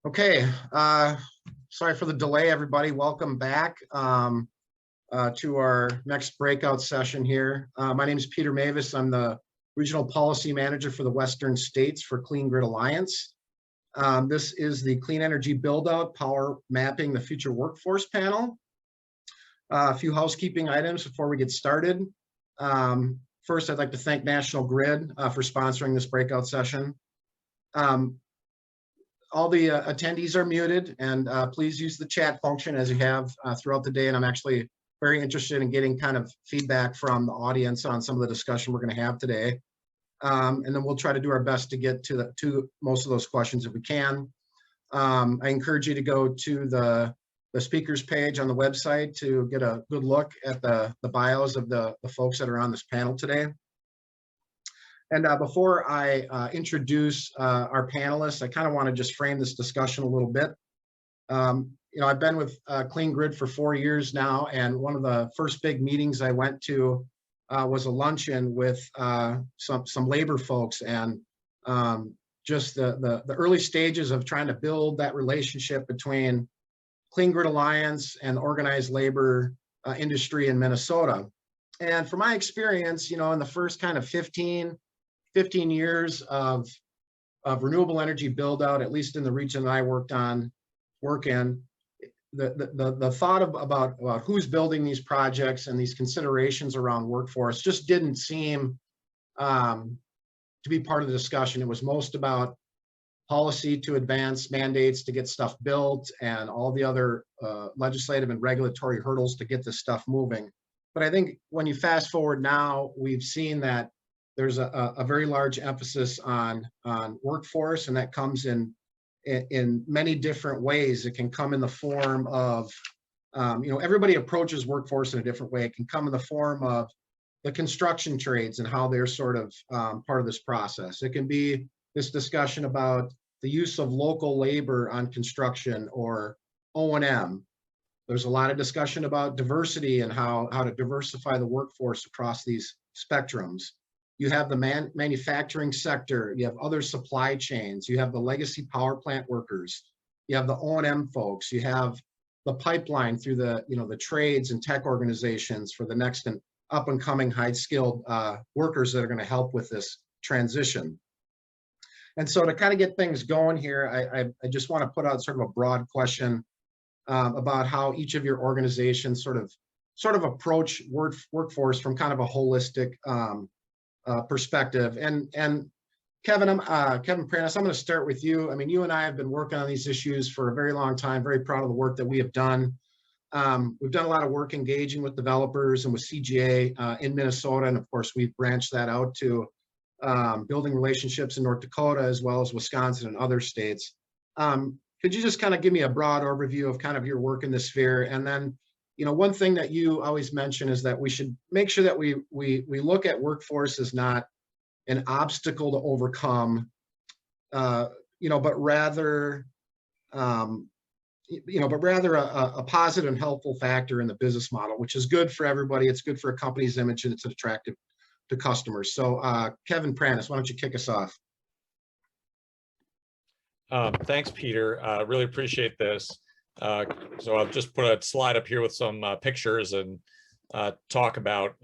Okay, sorry for the delay, everybody. Welcome back to our next breakout session here. My name is Peder Mewis. I'm the Regional Policy Manager for the Western States for Clean Grid Alliance. This is the Clean Energy Build-Out Power Mapping the Future Workforce panel. A few housekeeping items before we get started. First, I'd like to thank National Grid for sponsoring this breakout session. All the attendees are muted, and please use the chat function as you have throughout the day. And I'm actually very interested in getting kind of feedback from the audience on some of the discussion we're going to have today. And then we'll try to do our best to get to most of those questions if we can. I encourage you to go to the speakers page on the website to get a good look at the bios of the folks that are on this panel today. And before I introduce our panelists, I kind of want to just frame this discussion a little bit. I've been with Clean Grid for 4 years now, and one of the first big meetings I went to was a luncheon with some labor folks, and just the early stages of trying to build that relationship between Clean Grid Alliance and the organized labor industry in Minnesota. And from my experience, in the first kind of 15 years of renewable energy build out, at least in the region that I work in, the thought about who's building these projects and these considerations around workforce just didn't seem to be part of the discussion. It was most about policy to advance mandates to get stuff built and all the other legislative and regulatory hurdles to get this stuff moving. But I think when you fast forward now, we've seen that there's a very large emphasis on workforce, and that comes in many different ways. It can come in the form of, everybody approaches workforce in a different way. It can come in the form of the construction trades and how they're sort of part of this process. It can be this discussion about the use of local labor on construction or O&M. There's a lot of discussion about diversity and how to diversify the workforce across these spectrums. You have the manufacturing sector, you have other supply chains, you have the legacy power plant workers, you have the O&M folks, you have the pipeline through the trades and tech organizations for the next and up and coming high skilled workers that are going to help with this transition. And so to kind of get things going here, I just want to put out sort of a broad question about how each of your organizations sort of approach workforce from kind of a holistic perspective. And Kevin Pranis, I'm going to start with you. I mean, you and I have been working on these issues for a very long time. Very proud of the work that we have done. We've done a lot of work engaging with developers and with CGA in Minnesota, and of course we've branched that out to building relationships in North Dakota as well as Wisconsin and other states. Could you just kind of give me a broad overview of kind of your work in this sphere? And then one thing that you always mention is that we should make sure that we look at workforce as not an obstacle to overcome, but rather a positive and helpful factor in the business model, which is good for everybody. It's good for a company's image, and it's attractive to customers. So Kevin Pranis, why don't you kick us off? Thanks, Peder. Really appreciate this. So I'll just put a slide up here with some pictures and talk about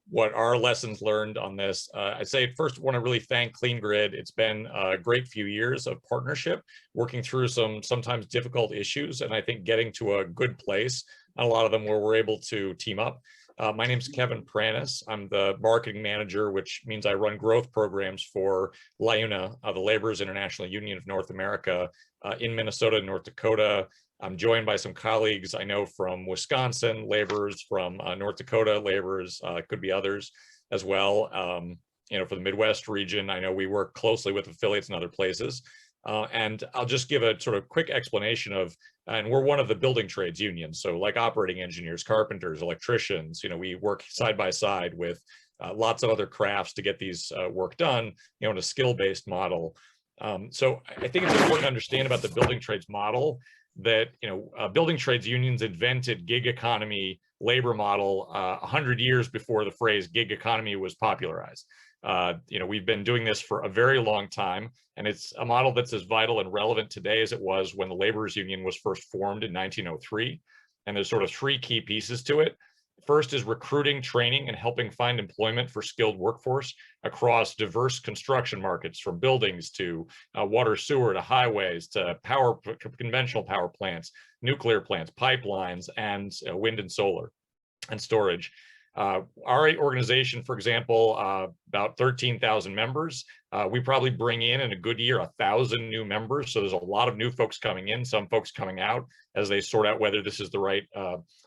what our lessons learned on this. I say first, want to really thank Clean Grid. It's been a great few years of partnership, working through some sometimes difficult issues, and I think getting to a good place, and a lot of them where we're able to team up. My name is Kevin Pranis. I'm the marketing manager, which means I run growth programs for LIUNA, the Laborers International Union of North America, in Minnesota and North Dakota. I'm joined by some colleagues I know from Wisconsin, laborers, from North Dakota, laborers, could be others as well. For the Midwest region, I know we work closely with affiliates in other places. And I'll just give a sort of quick explanation of, and we're one of the building trades unions. So like operating engineers, carpenters, electricians, we work side by side with lots of other crafts to get these work done, in a skill-based model. So I think it's important to understand about the building trades model that, building trades unions invented gig economy labor model 100 years before the phrase gig economy was popularized. We've been doing this for a very long time, and it's a model that's as vital and relevant today as it was when the Laborers Union was first formed in 1903. And there's sort of three key pieces to it. First is recruiting, training, and helping find employment for skilled workforce across diverse construction markets, from buildings to water, sewer, to highways, to conventional power plants, nuclear plants, pipelines, and wind and solar and storage. Our organization, for example, about 13,000 members. We probably bring in a good year, 1,000 new members. So there's a lot of new folks coming in, some folks coming out as they sort out whether this is the right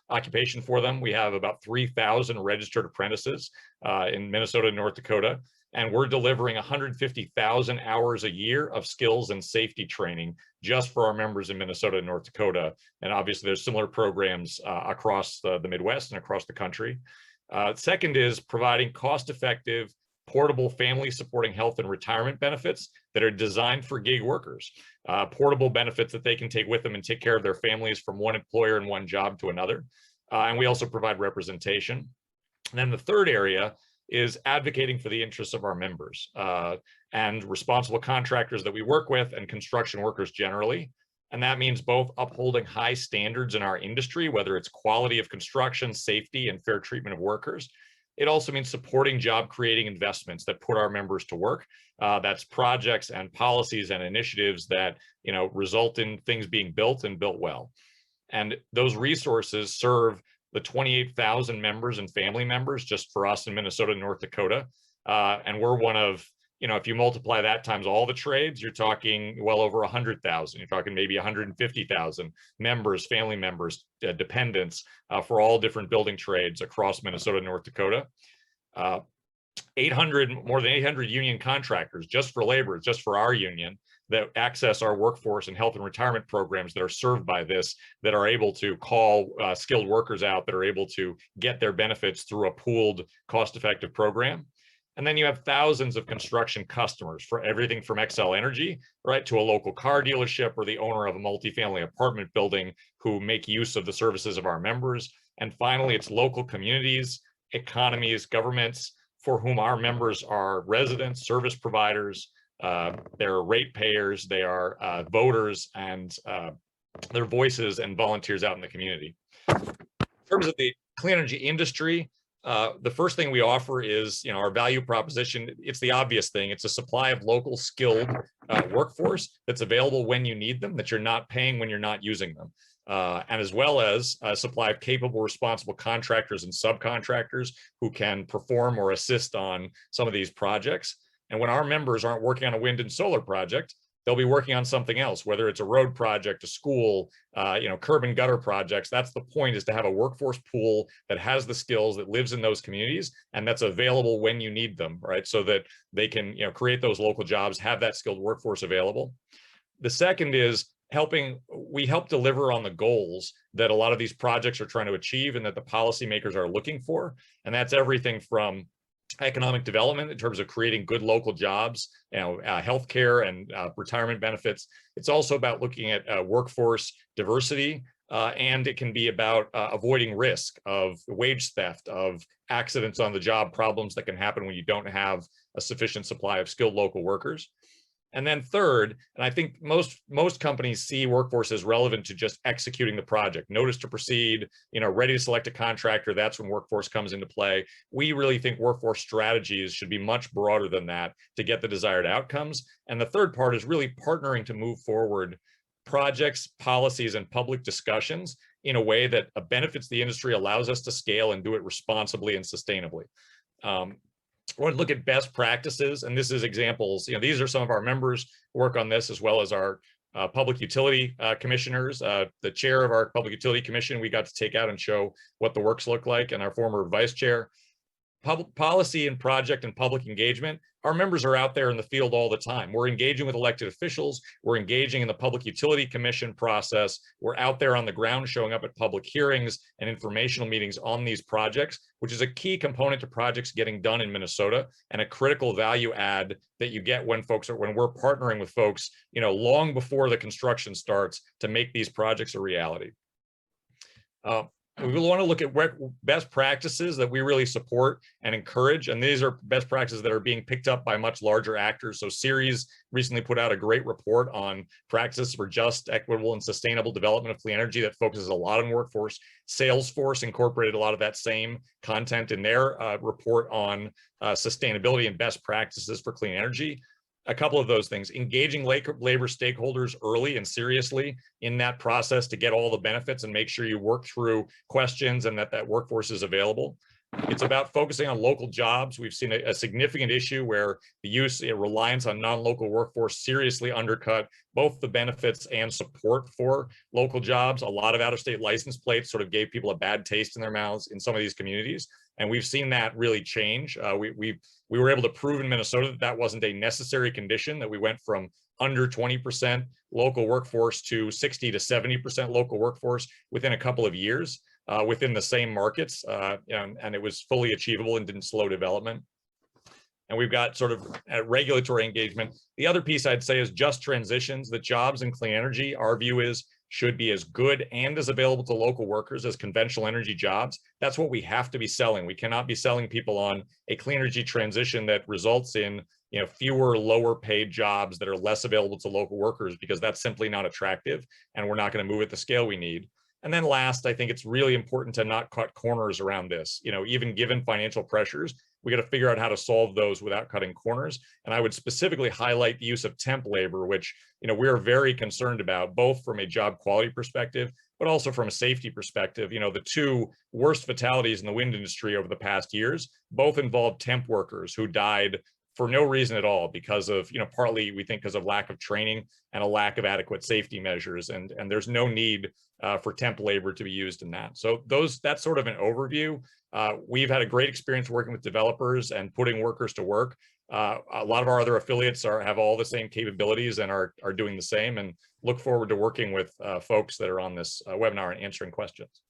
occupation for them. We have about 3,000 registered apprentices in Minnesota and North Dakota, and we're delivering 150,000 hours a year of skills and safety training just for our members in Minnesota and North Dakota. And obviously there's similar programs across the Midwest and across the country. Second is providing cost-effective, portable family supporting health and retirement benefits that are designed for gig workers, portable benefits that they can take with them and take care of their families from one employer and one job to another. And we also provide representation. And then the third area is advocating for the interests of our members and responsible contractors that we work with and construction workers generally. And that means both upholding high standards in our industry, whether it's quality of construction, safety, and fair treatment of workers. It also means supporting job creating investments that put our members to work. That's projects and policies and initiatives that result in things being built and built well. And those resources serve the 28,000 members and family members just for us in Minnesota and North Dakota. And we're one of, if you multiply that times all the trades, you're talking well over 100,000. You're talking maybe 150,000 members, family members, dependents for all different building trades across Minnesota and North Dakota. More than 800 union contractors just for labor, just for our union, that access our workforce and health and retirement programs that are served by this, that are able to call skilled workers out, that are able to get their benefits through a pooled, cost-effective program. And then you have thousands of construction customers for everything from Xcel Energy, right, to a local car dealership or the owner of a multifamily apartment building who make use of the services of our members. And finally, it's local communities, economies, governments for whom our members are residents, service providers, they're ratepayers, they are voters, and their voices and volunteers out in the community. In terms of the clean energy industry, the first thing we offer is, our value proposition. It's the obvious thing. It's a supply of local skilled workforce that's available when you need them, that you're not paying when you're not using them. And as well as a supply of capable, responsible contractors and subcontractors who can perform or assist on some of these projects. And when our members aren't working on a wind and solar project, they'll be working on something else, whether it's a road project, a school, curb and gutter projects. That's the point, is to have a workforce pool that has the skills, that lives in those communities, and that's available when you need them, right? So that they can, create those local jobs, have that skilled workforce available. The second is we help deliver on the goals that a lot of these projects are trying to achieve and that the policymakers are looking for. And that's everything from economic development in terms of creating good local jobs, healthcare and retirement benefits. It's also about looking at workforce diversity, and it can be about avoiding risk of wage theft, of accidents on the job, problems that can happen when you don't have a sufficient supply of skilled local workers. And then third, and I think most companies see workforce as relevant to just executing the project, notice to proceed, ready to select a contractor. That's when workforce comes into play. We really think workforce strategies should be much broader than that to get the desired outcomes. And the third part is really partnering to move forward projects, policies, and public discussions in a way that benefits the industry, allows us to scale and do it responsibly and sustainably. I want to look at best practices, and this is examples. These are some of our members who work on this, as well as our public utility commissioners. The chair of our public utility commission, we got to take out and show what the works look like, and our former vice chair. Public policy and project and public engagement. Our members are out there in the field all the time. We're engaging with elected officials. We're engaging in the Public Utility Commission process. We're out there on the ground showing up at public hearings and informational meetings on these projects, which is a key component to projects getting done in Minnesota and a critical value add that you get when we're partnering with folks, long before the construction starts to make these projects a reality. We want to look at best practices that we really support and encourage. And these are best practices that are being picked up by much larger actors. So Ceres recently put out a great report on practices for just, equitable, and sustainable development of clean energy that focuses a lot on workforce. Salesforce incorporated a lot of that same content in their report on sustainability and best practices for clean energy. A couple of those things: engaging labor stakeholders early and seriously in that process to get all the benefits and make sure you work through questions and that workforce is available. It's about focusing on local jobs. We've seen a significant issue where the reliance on non-local workforce seriously undercut both the benefits and support for local jobs. A lot of out-of-state license plates sort of gave people a bad taste in their mouths in some of these communities. And we've seen that really change. We were able to prove in Minnesota that that wasn't a necessary condition, that we went from under 20% local workforce to 60 to 70% local workforce within a couple of years within the same markets. And it was fully achievable and didn't slow development. And we've got sort of regulatory engagement. The other piece I'd say is just transitions. The jobs in clean energy, our view is, should be as good and as available to local workers as conventional energy jobs. That's what we have to be selling. We cannot be selling people on a clean energy transition that results in fewer lower paid jobs that are less available to local workers, because that's simply not attractive and we're not going to move at the scale we need. And then last, I think it's really important to not cut corners around this. Even given financial pressures, we got to figure out how to solve those without cutting corners. And I would specifically highlight the use of temp labor, which we are very concerned about, both from a job quality perspective, but also from a safety perspective. The two worst fatalities in the wind industry over the past years both involved temp workers who died for no reason at all, because of, partly we think because of lack of training and a lack of adequate safety measures. And there's no need for temp labor to be used in that. So that's sort of an overview. We've had a great experience working with developers and putting workers to work. A lot of our other affiliates have all the same capabilities and are doing the same, and look forward to working with folks that are on this webinar and answering questions.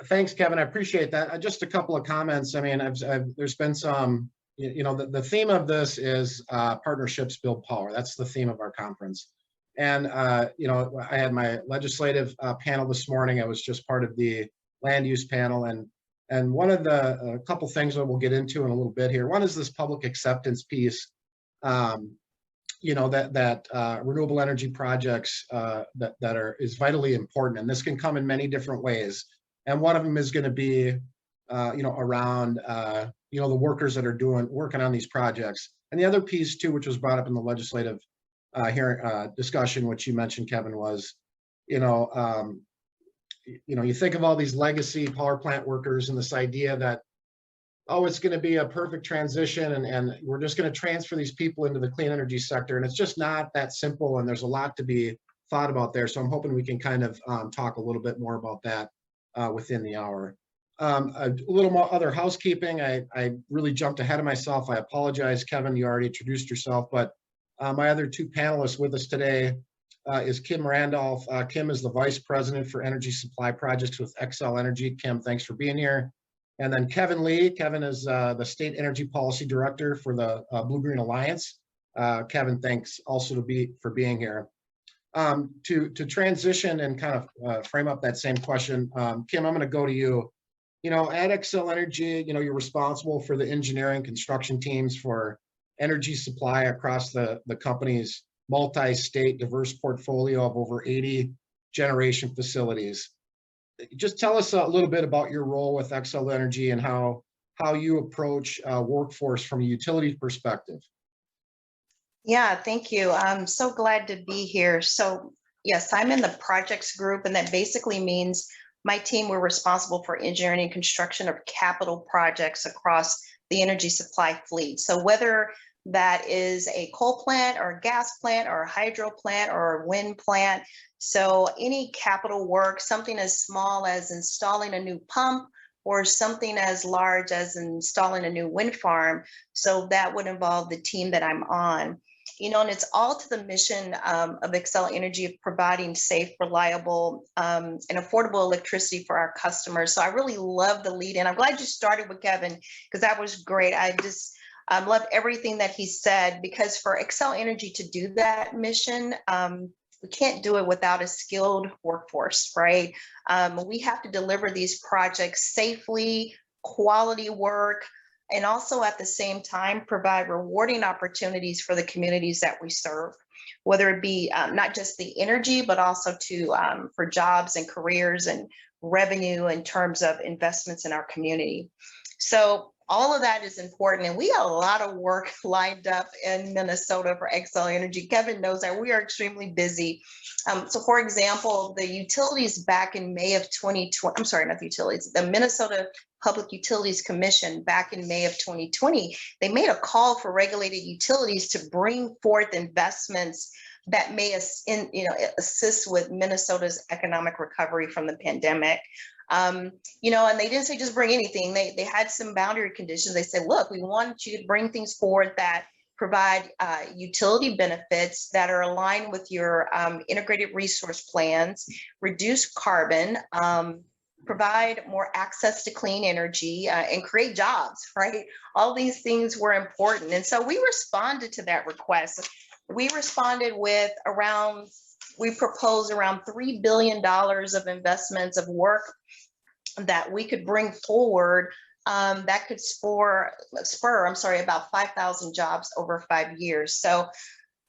Thanks, Kevin. I appreciate that. Just a couple of comments. I mean, there's been some, the theme of this is partnerships build power. That's the theme of our conference. And, I had my legislative panel this morning. I was just part of the land use panel. And one of the couple things that we'll get into in a little bit here. One is this public acceptance piece, that renewable energy projects is vitally important. And this can come in many different ways. And one of them is going to be, around, the workers that are working on these projects. And the other piece too, which was brought up in the legislative hearing discussion, which you mentioned, Kevin, was, you think of all these legacy power plant workers and this idea that, oh, it's going to be a perfect transition and we're just going to transfer these people into the clean energy sector. And it's just not that simple. And there's a lot to be thought about there. So I'm hoping we can kind of talk a little bit more about that within the hour. A little more other housekeeping. I really jumped ahead of myself. I apologize, Kevin, you already introduced yourself, but my other two panelists with us today is Kim Randolph. Kim is the Vice President for Energy Supply Projects with Xcel Energy. Kim, thanks for being here. And then Kevin Lee. Kevin is the State Energy Policy Director for the Blue Green Alliance. Kevin, thanks also for being here. To transition and kind of frame up that same question, Kim, I'm going to go to you. At Xcel Energy, you're responsible for the engineering construction teams for energy supply across the company's multi-state diverse portfolio of over 80 generation facilities. Just tell us a little bit about your role with Xcel Energy and how you approach workforce from a utility perspective. Yeah, thank you. I'm so glad to be here. So yes, I'm in the projects group, and that basically means my team, we're responsible for engineering and construction of capital projects across the energy supply fleet. So whether that is a coal plant or a gas plant or a hydro plant or a wind plant, so any capital work, something as small as installing a new pump or something as large as installing a new wind farm. So that would involve the team that I'm on. And it's all to the mission of Xcel Energy of providing safe, reliable, and affordable electricity for our customers. So I really love the lead in. I'm glad you started with Kevin, because that was great. I just love everything that he said, because for Xcel Energy to do that mission, we can't do it without a skilled workforce, right? We have to deliver these projects safely, quality work, and also at the same time provide rewarding opportunities for the communities that we serve, whether it be not just the energy, but also for jobs and careers and revenue in terms of investments in our community. So all of that is important, and we have a lot of work lined up in Minnesota for Xcel Energy. Kevin knows that we are extremely busy. So for example, the utilities back in May of 2020, I'm sorry, not the utilities, the Minnesota Public Utilities Commission back in May of 2020, they made a call for regulated utilities to bring forth investments that may assist with Minnesota's economic recovery from the pandemic. And they didn't say just bring anything. They had some boundary conditions. They said, look, we want you to bring things forward that provide utility benefits that are aligned with your integrated resource plans, reduce carbon, provide more access to clean energy, and create jobs, right? All these things were important. And so we responded to that request. We responded with we proposed around $3 billion of investments of work that we could bring forward that could spur about 5,000 jobs over 5 years. So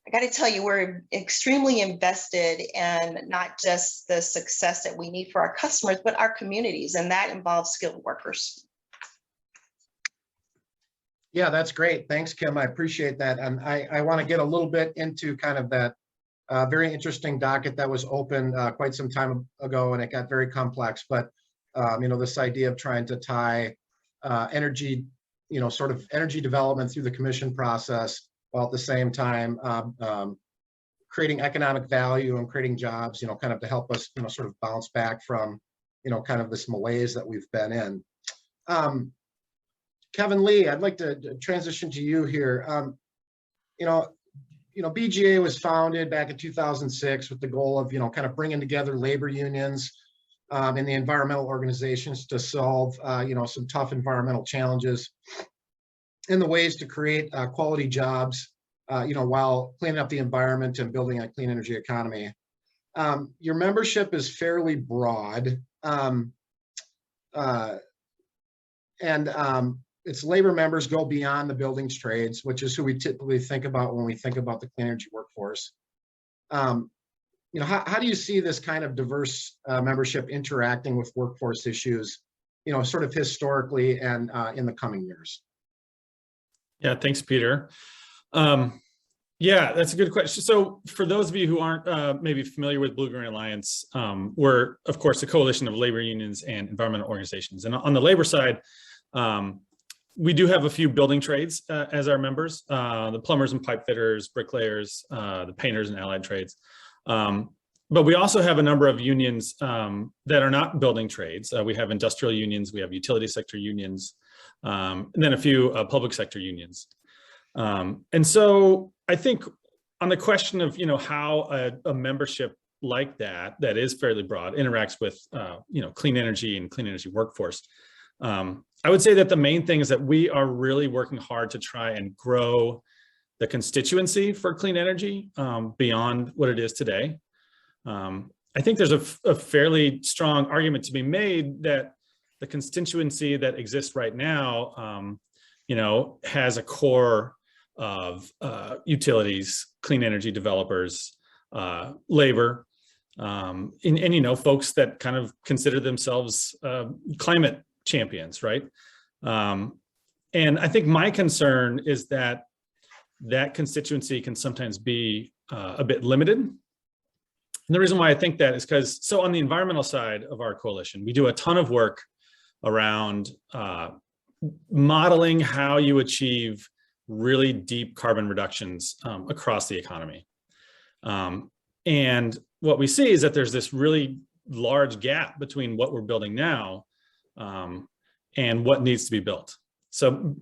I got to tell you, we're extremely invested in not just the success that we need for our customers, but our communities, and that involves skilled workers. Yeah, that's great. Thanks, Kim. I appreciate that. And I want to get a little bit into kind of that very interesting docket that was open quite some time ago, and it got very complex. But this idea of trying to tie energy, sort of energy development through the commission process, while at the same time creating economic value and creating jobs, kind of to help us, sort of bounce back from, kind of this malaise that we've been in. Kevin Lee, I'd like to transition to you here. BGA was founded back in 2006 with the goal of, kind of bringing together labor unions and the environmental organizations to solve, some tough environmental challenges and the ways to create quality jobs, while cleaning up the environment and building a clean energy economy. Your membership is fairly broad, its labor members go beyond the buildings trades, which is who we typically think about when we think about the clean energy workforce. How do you see this kind of diverse membership interacting with workforce issues, sort of historically and in the coming years? Yeah, thanks, Peter. Yeah, that's a good question. So for those of you who aren't maybe familiar with Blue-Green Alliance, we're, of course, a coalition of labor unions and environmental organizations. And on the labor side, we do have a few building trades as our members, the plumbers and pipe fitters, bricklayers, the painters and allied trades. But we also have a number of unions that are not building trades. We have industrial unions, we have utility sector unions, and then a few public sector unions. And so I think on the question of, how a membership like that is fairly broad interacts with, clean energy and clean energy workforce. I would say that the main thing is that we are really working hard to try and grow the constituency for clean energy beyond what it is today. I think there's a fairly strong argument to be made that the constituency that exists right now, has a core of utilities, clean energy developers, labor, and folks that kind of consider themselves climate champions, right? And I think my concern is that constituency can sometimes be a bit limited. And the reason why I think that is because, so on the environmental side of our coalition, we do a ton of work around modeling how you achieve really deep carbon reductions across the economy. And what we see is that there's this really large gap between what we're building now and what needs to be built. So,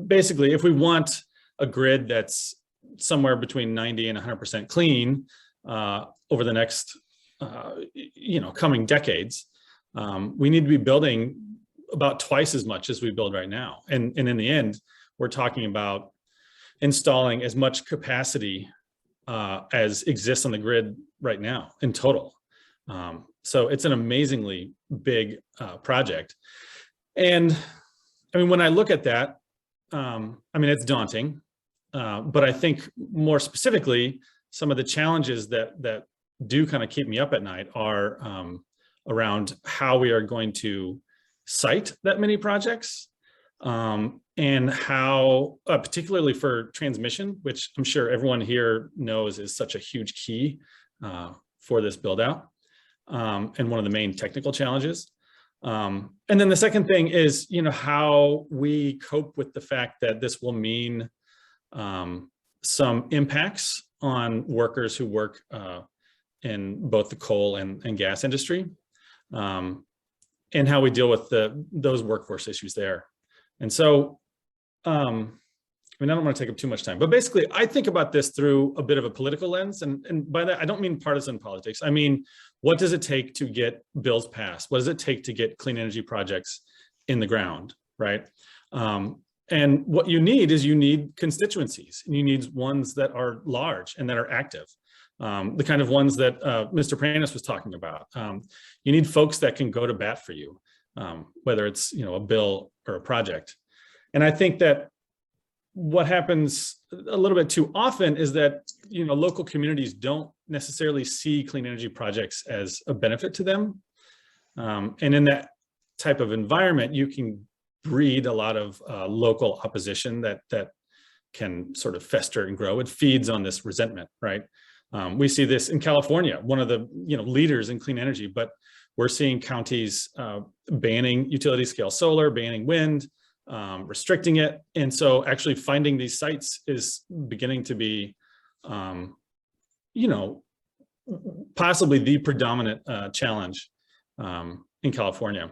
basically, if we want a grid that's somewhere between 90 and 100% clean over the next, coming decades, we need to be building about twice as much as we build right now. And in the end, we're talking about installing as much capacity as exists on the grid right now in total. So it's an amazingly big project. And I mean, when I look at that, I mean, it's daunting, but I think more specifically, some of the challenges that do kind of keep me up at night are around how we are going to site that many projects, and how, particularly for transmission, which I'm sure everyone here knows is such a huge key for this build out, and one of the main technical challenges. And then the second thing is, you know, how we cope with the fact that this will mean some impacts on workers who work in both the coal and gas industry, and how we deal with those workforce issues there. And so, I mean, I don't want to take up too much time, but basically I think about this through a bit of a political lens. And by that, I don't mean partisan politics. I mean, what does it take to get bills passed? What does it take to get clean energy projects in the ground, right? And what you need is you need constituencies, and you need ones that are large and that are active. The kind of ones that Mr. Pranis was talking about. You need folks that can go to bat for you, whether it's, you know, a bill or a project. And I think that what happens a little bit too often is that, you know, local communities don't necessarily see clean energy projects as a benefit to them. And in that type of environment, you can breed a lot of local opposition that can sort of fester and grow. It feeds on this resentment, right? We see this in California, one of the, you know, leaders in clean energy, but we're seeing counties banning utility scale solar, banning wind, restricting it. And so actually finding these sites is beginning to be, you know, possibly the predominant challenge in California.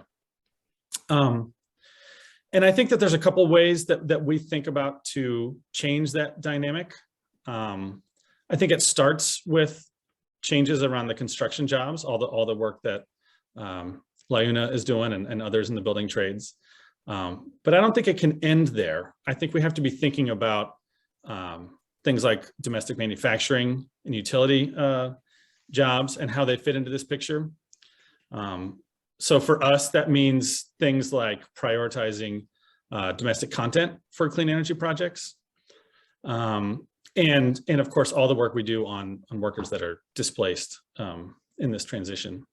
And I think that there's a couple ways that we think about to change that dynamic. I think it starts with changes around the construction jobs, all the work that LIUNA is doing and others in the building trades. But I don't think it can end there. I think we have to be thinking about things like domestic manufacturing and utility jobs and how they fit into this picture. So for us, that means things like prioritizing domestic content for clean energy projects. And of course, all the work we do on workers that are displaced in this transition.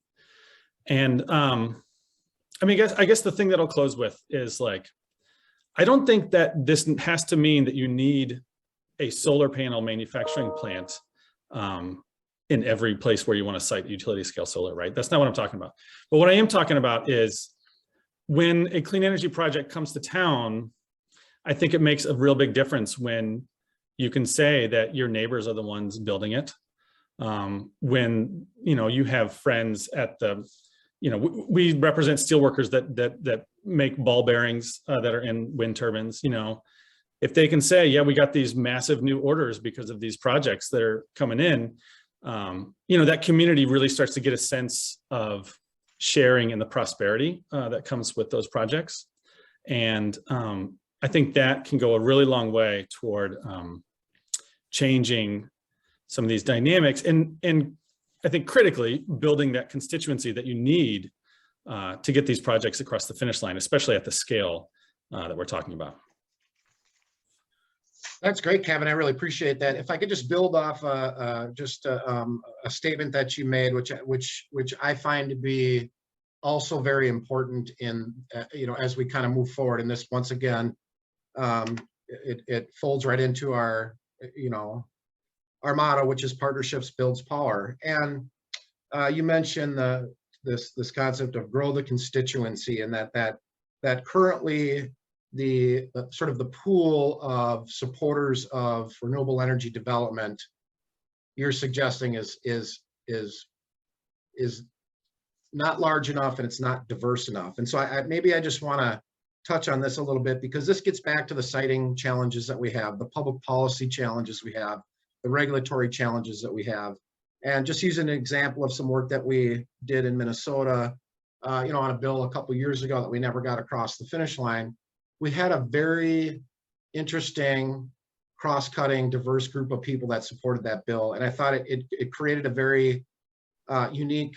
And I mean, I guess the thing that I'll close with is, like, I don't think that this has to mean that you need a solar panel manufacturing plant in every place where you want to site utility scale solar, right? That's not what I'm talking about. But what I am talking about is when a clean energy project comes to town, I think it makes a real big difference when you can say that your neighbors are the ones building it. When, you know, you have friends at the, you know, we represent steelworkers that make ball bearings that are in wind turbines. You know, if they can say, yeah, we got these massive new orders because of these projects that are coming in, you know, that community really starts to get a sense of sharing in the prosperity that comes with those projects. And I think that can go a really long way toward changing some of these dynamics and I think critically building that constituency that you need to get these projects across the finish line, especially at the scale that we're talking about. That's great, Kevin. I really appreciate that. If I could just build off a statement that you made, which I find to be also very important in, you know, as we kind of move forward in this. Once again, it folds right into our, you know, our motto, which is partnerships builds power. And you mentioned this concept of grow the constituency, and that currently the sort of the pool of supporters of renewable energy development you're suggesting is not large enough, and it's not diverse enough. And so maybe I just want to touch on this a little bit, because this gets back to the siting challenges that we have, the public policy challenges we have, the regulatory challenges that we have. And just using an example of some work that we did in Minnesota, you know, on a bill a couple years ago that we never got across the finish line. We had a very interesting cross-cutting, diverse group of people that supported that bill. And I thought it created a very unique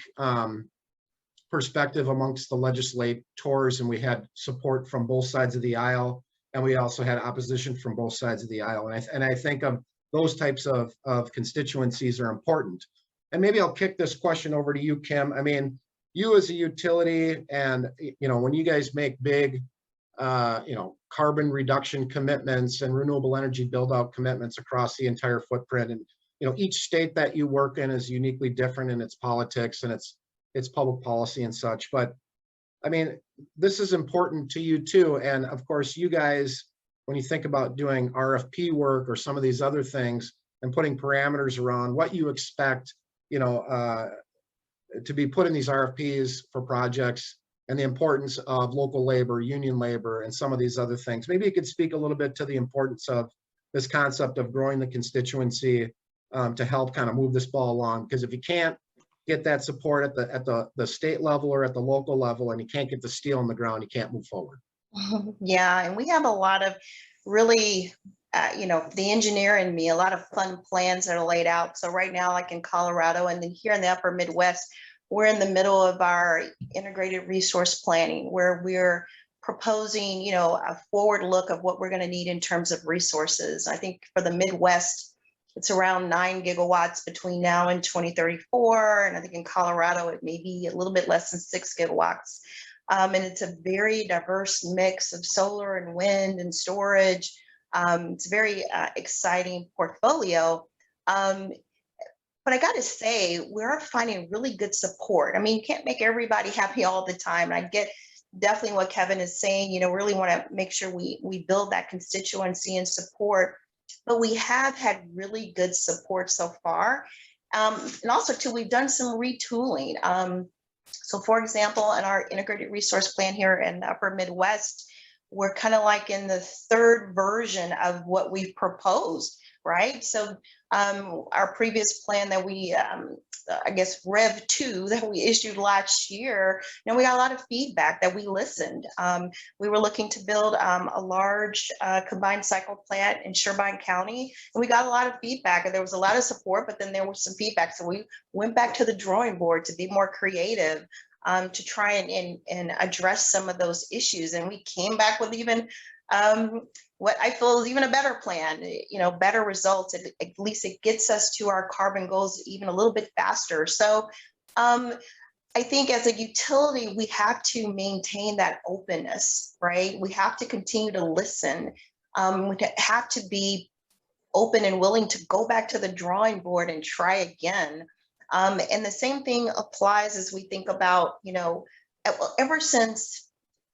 perspective amongst the legislators, and we had support from both sides of the aisle, and we also had opposition from both sides of the aisle. And I think those types of constituencies are important. And maybe I'll kick this question over to you, Kim. I mean, you as a utility, and when you guys make big carbon reduction commitments and renewable energy build out commitments across the entire footprint, and each state that you work in is uniquely different in its politics and its public policy and such. But I mean, this is important to you too. And of course, you guys, when you think about doing RFP work or some of these other things and putting parameters around what you expect, to be put in these RFPs for projects, and the importance of local labor, union labor, and some of these other things. Maybe you could speak a little bit to the importance of this concept of growing the constituency to help kind of move this ball along. Because if you can't get that support at the state level or at the local level, and you can't get the steel on the ground, you can't move forward. Yeah, and we have a lot of really, the engineer in me, a lot of fun plans that are laid out. So right now, like in Colorado and then here in the upper Midwest, we're in the middle of our integrated resource planning, where we're proposing, a forward look of what we're going to need in terms of resources. I think for the Midwest, it's around 9 gigawatts between now and 2034. And I think in Colorado, it may be a little bit less than 6 gigawatts. And it's a very diverse mix of solar and wind and storage. It's a very exciting portfolio. But I got to say, we're finding really good support. I mean, you can't make everybody happy all the time. And I get definitely what Kevin is saying, really want to make sure we build that constituency and support. But we have had really good support so far. And also, too, we've done some retooling. So, for example, in our integrated resource plan here in the upper Midwest, we're kind of like in the third version of what we've proposed, right? So our previous plan that we, I guess, Rev 2 that we issued last year, we got a lot of feedback that we listened. We were looking to build a large combined cycle plant in Sherburne County, and we got a lot of feedback, and there was a lot of support, but then there was some feedback. So we went back to the drawing board to be more creative, to try and address some of those issues. And we came back with even what I feel is even a better plan, better results. At least it gets us to our carbon goals even a little bit faster. So I think as a utility, we have to maintain that openness, right? We have to continue to listen. We have to be open and willing to go back to the drawing board and try again. And the same thing applies as we think about, ever since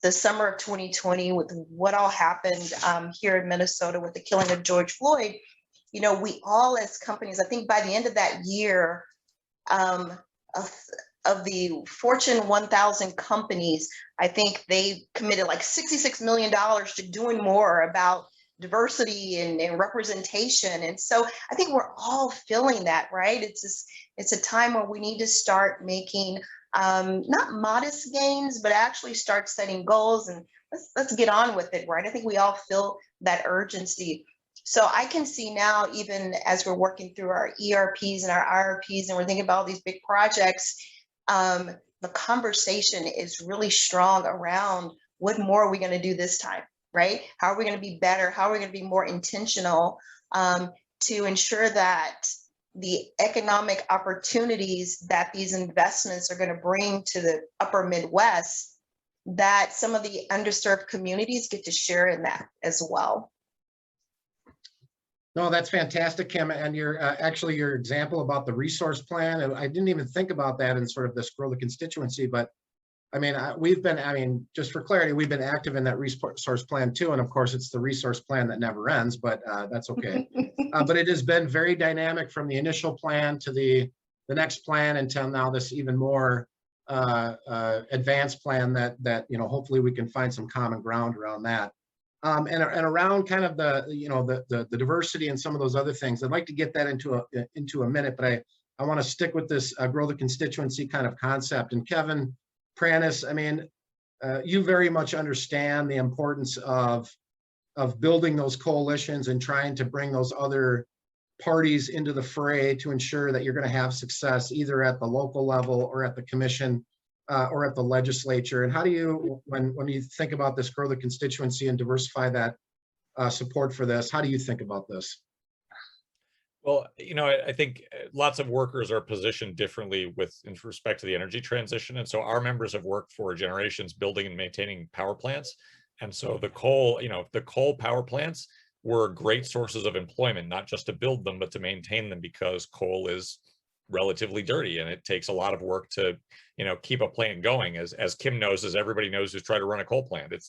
the summer of 2020, with what all happened here in Minnesota with the killing of George Floyd, we all as companies, I think by the end of that year, of the Fortune 1000 companies, I think they committed like $66 million to doing more about diversity and representation. And so I think we're all feeling that, right? It's a time where we need to start making not modest gains, but actually start setting goals, and let's get on with it, right? I think we all feel that urgency. So I can see now, even as we're working through our ERPs and our IRPs, and we're thinking about all these big projects, the conversation is really strong around what more are we going to do this time, right? How are we going to be better? How are we going to be more intentional to ensure that the economic opportunities that these investments are going to bring to the upper Midwest, that some of the underserved communities get to share in that as well. No, that's fantastic, Kim. And actually your example about the resource plan, and I didn't even think about that in sort of this grow the constituency, but I mean, just for clarity, we've been active in that resource plan too. And of course, it's the resource plan that never ends, but that's okay. But it has been very dynamic from the initial plan to the next plan until now this even more advanced plan that hopefully we can find some common ground around that. And around kind of the diversity and some of those other things. I'd like to get that into a minute, but I want to stick with this grow the constituency kind of concept. And Kevin Pranis, I mean, you very much understand the importance of building those coalitions and trying to bring those other parties into the fray to ensure that you're going to have success either at the local level or at the commission or at the legislature? And how do you, when you think about this, grow the constituency and diversify that support for this, how do you think about this? Well, I think lots of workers are positioned differently in respect to the energy transition. And so our members have worked for generations building and maintaining power plants. And so the coal power plants were great sources of employment, not just to build them, but to maintain them, because coal is relatively dirty and it takes a lot of work to, keep a plant going. As Kim knows, as everybody knows who's tried to run a coal plant, it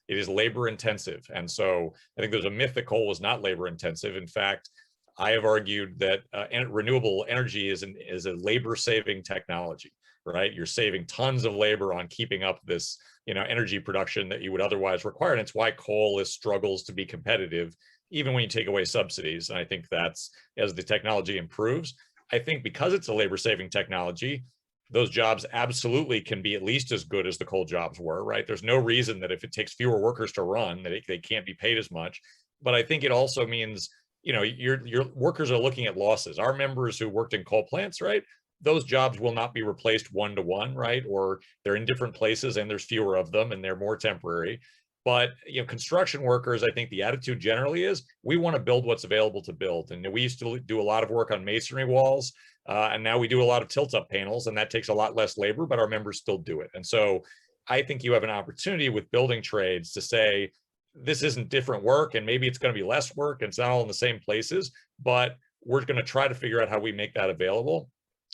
is labor intensive. And so I think there's a myth that coal was not labor intensive. In fact, I have argued that renewable energy is a labor saving technology, right? You're saving tons of labor on keeping up this, energy production that you would otherwise require. And it's why coal struggles to be competitive, even when you take away subsidies. And I think that's, as the technology improves, I think because it's a labor saving technology, those jobs absolutely can be at least as good as the coal jobs were, right? There's no reason that if it takes fewer workers to run, that they can't be paid as much. But I think it also means, your workers are looking at losses. Our members who worked in coal plants, right? Those jobs will not be replaced one-to-one, right? Or they're in different places and there's fewer of them and they're more temporary. But construction workers, I think the attitude generally is we want to build what's available to build. And we used to do a lot of work on masonry walls, and now we do a lot of tilt-up panels, and that takes a lot less labor, but our members still do it. And so I think you have an opportunity with building trades to say, this isn't different work, and maybe it's going to be less work, and it's not all in the same places, but we're going to try to figure out how we make that available.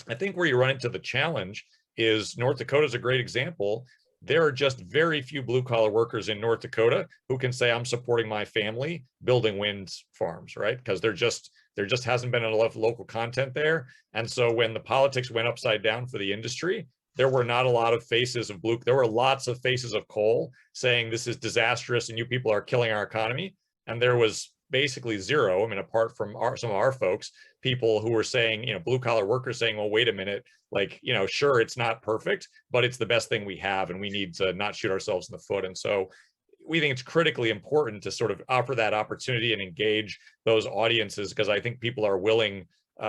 I think where you run into the challenge is North Dakota is a great example. There are just very few blue collar workers in North Dakota who can say, I'm supporting my family building wind farms, right? Because there just hasn't been enough local content there. And so when the politics went upside down for the industry, there were not a lot of faces of blue. There were lots of faces of coal saying this is disastrous and you people are killing our economy. And there was basically zero. I mean, apart from some of our folks, people who were saying, blue collar workers saying, well, wait a minute, sure, it's not perfect, but it's the best thing we have. And we need to not shoot ourselves in the foot. And so we think it's critically important to sort of offer that opportunity and engage those audiences, because I think people are willing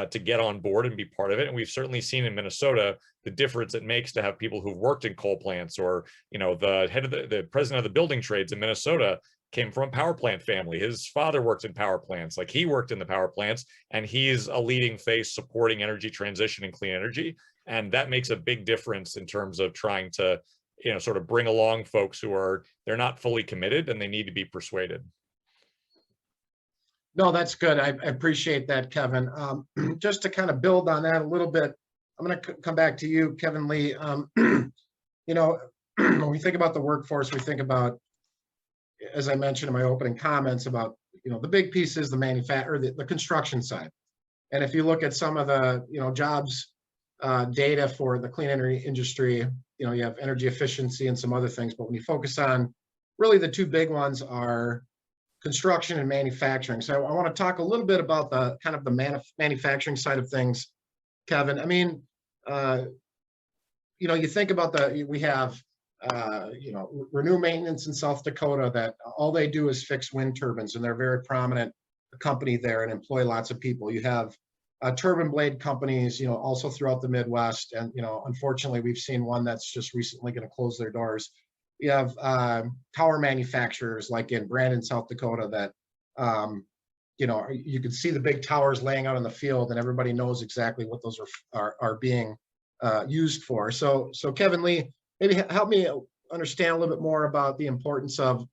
to get on board and be part of it. And we've certainly seen in Minnesota the difference it makes to have people who've worked in coal plants, or, the head of the president of the building trades in Minnesota came from a power plant family. His father worked in power plants, he worked in the power plants, and he's a leading face supporting energy transition and clean energy. And that makes a big difference in terms of trying to, sort of bring along folks they're not fully committed and they need to be persuaded. No, that's good. I appreciate that, Kevin. Just to kind of build on that a little bit, I'm going to come back to you, Kevin Lee. When we think about the workforce, we think about, as I mentioned in my opening comments, about the big piece is the construction side. And if you look at some of the jobs data for the clean energy industry, you have energy efficiency and some other things. But when you focus on really the two big ones are construction and manufacturing. So I want to talk a little bit about the kind of the manufacturing side of things, Kevin. I mean, you think about we have Renew Maintenance in South Dakota that all they do is fix wind turbines, and they're a very prominent company there and employ lots of people. You have turbine blade companies, also throughout the Midwest. And, unfortunately, we've seen one that's just recently going to close their doors. You have tower manufacturers like in Brandon, South Dakota, that, you can see the big towers laying out in the field, and everybody knows exactly what those are being used for. So Kevin Lee, maybe help me understand a little bit more about the importance of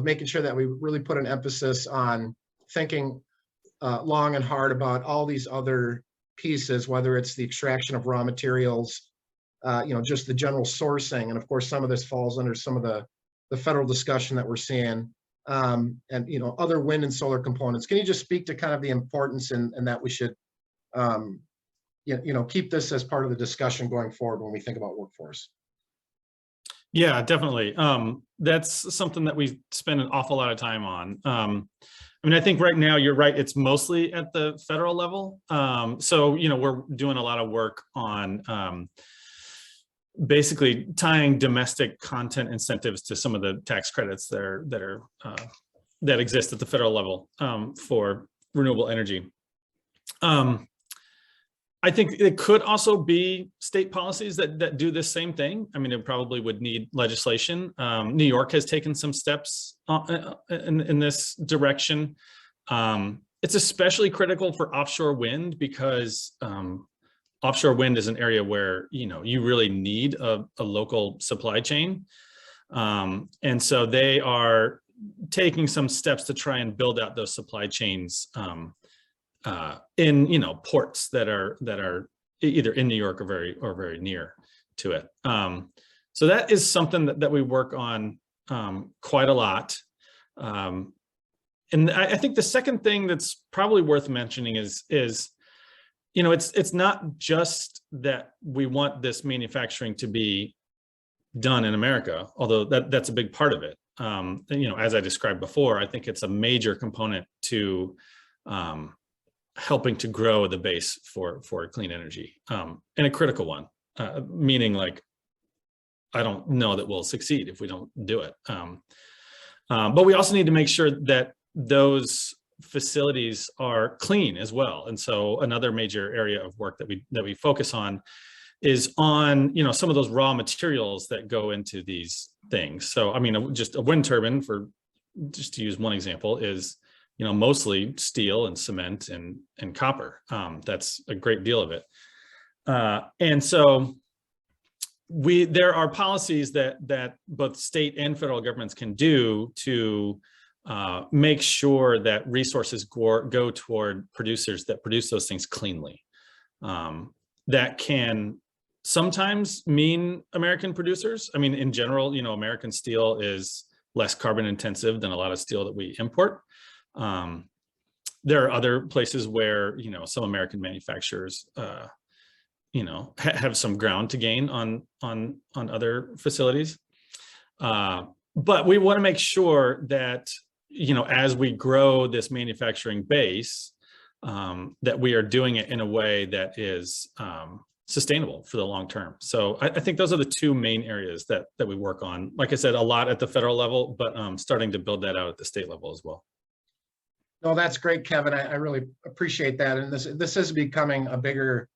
making sure that we really put an emphasis on thinking long and hard about all these other pieces, whether it's the extraction of raw materials, just the general sourcing. And of course, some of this falls under some of the federal discussion that we're seeing, and, other wind and solar components. Can you just speak to kind of the importance and that we should, keep this as part of the discussion going forward when we think about workforce? Yeah, definitely. That's something that we spend an awful lot of time on. I think right now you're right. It's mostly at the federal level. So, we're doing a lot of work on basically tying domestic content incentives to some of the tax credits that are that exist at the federal level for renewable energy. I think it could also be state policies that do this same thing. I mean, it probably would need legislation. New York has taken some steps in this direction. It's especially critical for offshore wind because offshore wind is an area where, you know, you really need a local supply chain. And so they are taking some steps to try and build out those supply chains in, you know, ports that are either in New York or very near to it. So that is something that we work on quite a lot. And I think the second thing that's probably worth mentioning is you know, it's not just that we want this manufacturing to be done in America, although that's a big part of it. You know, as I described before, I think it's a major component to helping to grow the base for clean energy, and a critical one, meaning like, I don't know that we'll succeed if we don't do it. But we also need to make sure that those facilities are clean as well. And so another major area of work that we focus on is on, you know, some of those raw materials that go into these things. So, I mean, just a wind turbine, for just to use one example, is, you know, mostly steel and cement and copper. That's a great deal of it. And so there are policies that both state and federal governments can do to make sure that resources go toward producers that produce those things cleanly. That can sometimes mean American producers. I mean, in general, you know, American steel is less carbon intensive than a lot of steel that we import. There are other places where, you know, some American manufacturers, you know, have some ground to gain on other facilities. But we want to make sure that, you know, as we grow this manufacturing base, that we are doing it in a way that is sustainable for the long term. So I think those are the two main areas that we work on. Like I said, a lot at the federal level, but starting to build that out at the state level as well. No, that's great, Kevin. I really appreciate that. And this is becoming a bigger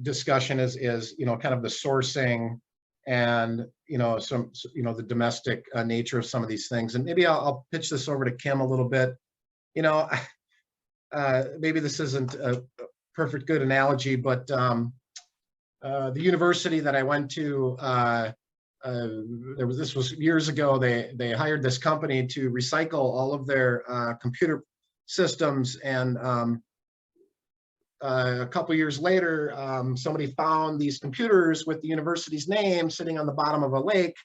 discussion is, you know, kind of the sourcing and, you know, the domestic nature of some of these things. And maybe I'll pitch this over to Kim a little bit. You know, maybe this isn't a perfect good analogy, but the university that I went to, this was years ago. They hired this company to recycle all of their computer systems, and a couple years later, somebody found these computers with the university's name sitting on the bottom of a lake,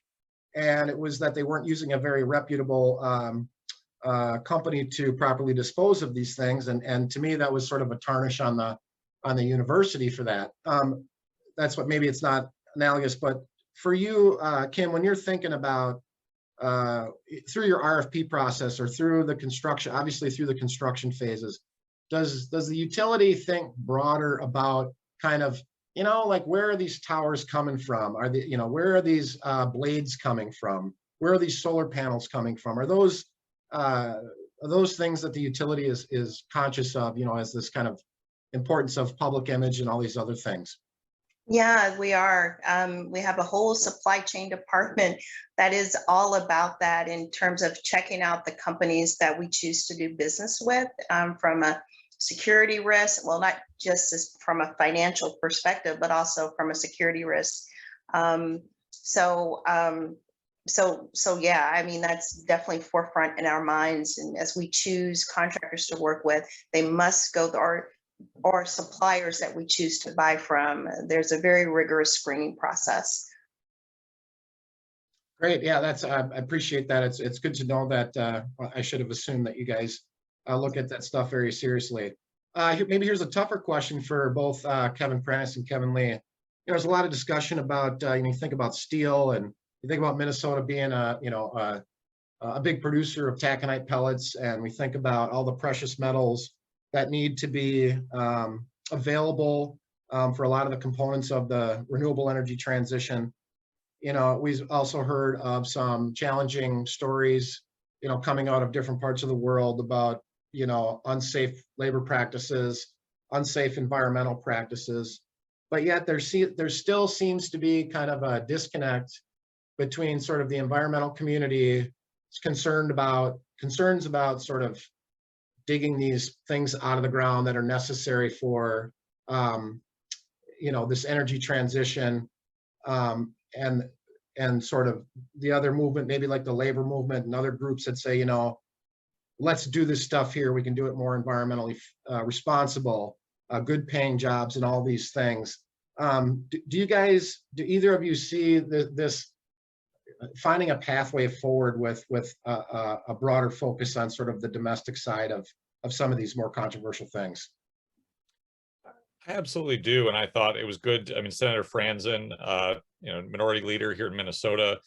and it was that they weren't using a very reputable company to properly dispose of these things, and to me that was sort of a tarnish on the university for that. That's what, maybe it's not analogous, but for you, Kim, when you're thinking about through your RFP process or through the construction, obviously through the construction phases, does the utility think broader about kind of, you know, like, where are these towers coming from? Are they, you know, where are these blades coming from? Where are these solar panels coming from? Are those things that the utility is conscious of, you know, as this kind of importance of public image and all these other things? Yeah, we are. We have a whole supply chain department that is all about that in terms of checking out the companies that we choose to do business with from a security risk. Well, not just as from a financial perspective, but also from a security risk. So yeah, I mean, that's definitely forefront in our minds. And as we choose contractors to work with, they must go or suppliers that we choose to buy from. There's a very rigorous screening process. Great, yeah, I appreciate that. It's good to know that. I should have assumed that you guys look at that stuff very seriously. Maybe here's a tougher question for both Kevin Prentice and Kevin Lee. There's a lot of discussion about, you think about steel, and you think about Minnesota being a big producer of taconite pellets, and we think about all the precious metals that need to be available for a lot of the components of the renewable energy transition. You know, we've also heard of some challenging stories coming out of different parts of the world about, unsafe labor practices, unsafe environmental practices. But yet there still seems to be kind of a disconnect between sort of the environmental community concerns about sort of digging these things out of the ground that are necessary for, this energy transition, and sort of the other movement, maybe like the labor movement and other groups that say, let's do this stuff here. We can do it more environmentally responsible, good paying jobs and all these things. Do either of you see this finding a pathway forward with a broader focus on sort of the domestic side of some of these more controversial things? I absolutely do. And I thought it was good. I mean, Senator Franzen, minority leader here in Minnesota,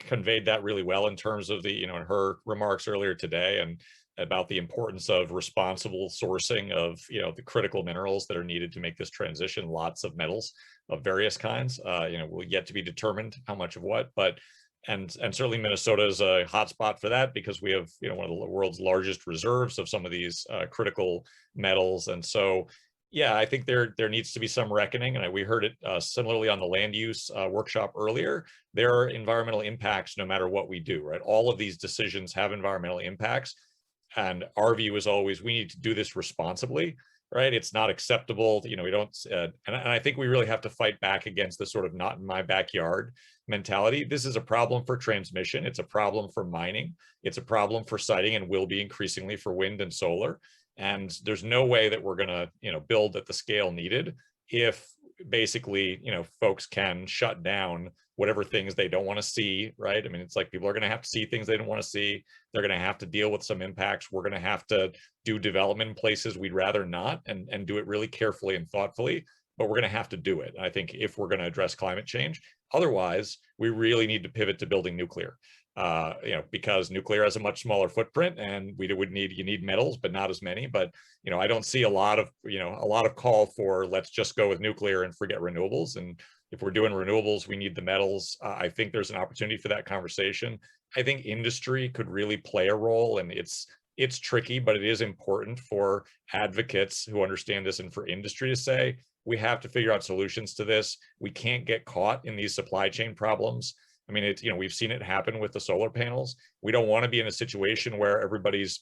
conveyed that really well in terms of in her remarks earlier today, and about the importance of responsible sourcing of, the critical minerals that are needed to make this transition. Lots of metals of various kinds, will yet to be determined how much of what, but, and certainly Minnesota is a hotspot for that, because we have, one of the world's largest reserves of some of these critical metals. And so, yeah, I think there needs to be some reckoning, and we heard it similarly on the land use workshop earlier. There are environmental impacts no matter what we do, right? All of these decisions have environmental impacts, and our view is always we need to do this responsibly, right? It's not acceptable, we don't, and I think we really have to fight back against the sort of not in my backyard mentality. This is a problem for transmission. It's a problem for mining. It's a problem for siting, and will be increasingly for wind and solar. And there's no way that we're going to, build at the scale needed if basically, folks can shut down whatever things they don't want to see, right? I mean, it's like people are going to have to see things they don't want to see. They're going to have to deal with some impacts. We're going to have to do development in places we'd rather not, and do it really carefully and thoughtfully, but we're going to have to do it. I think if we're going to address climate change, otherwise we really need to pivot to building nuclear. Because nuclear has a much smaller footprint, and you need metals, but not as many. But, I don't see a lot of call for let's just go with nuclear and forget renewables. And if we're doing renewables, we need the metals. I think there's an opportunity for that conversation. I think industry could really play a role, and it's tricky, but it is important for advocates who understand this, and for industry to say, we have to figure out solutions to this. We can't get caught in these supply chain problems. I mean, we've seen it happen with the solar panels. We don't want to be in a situation where everybody's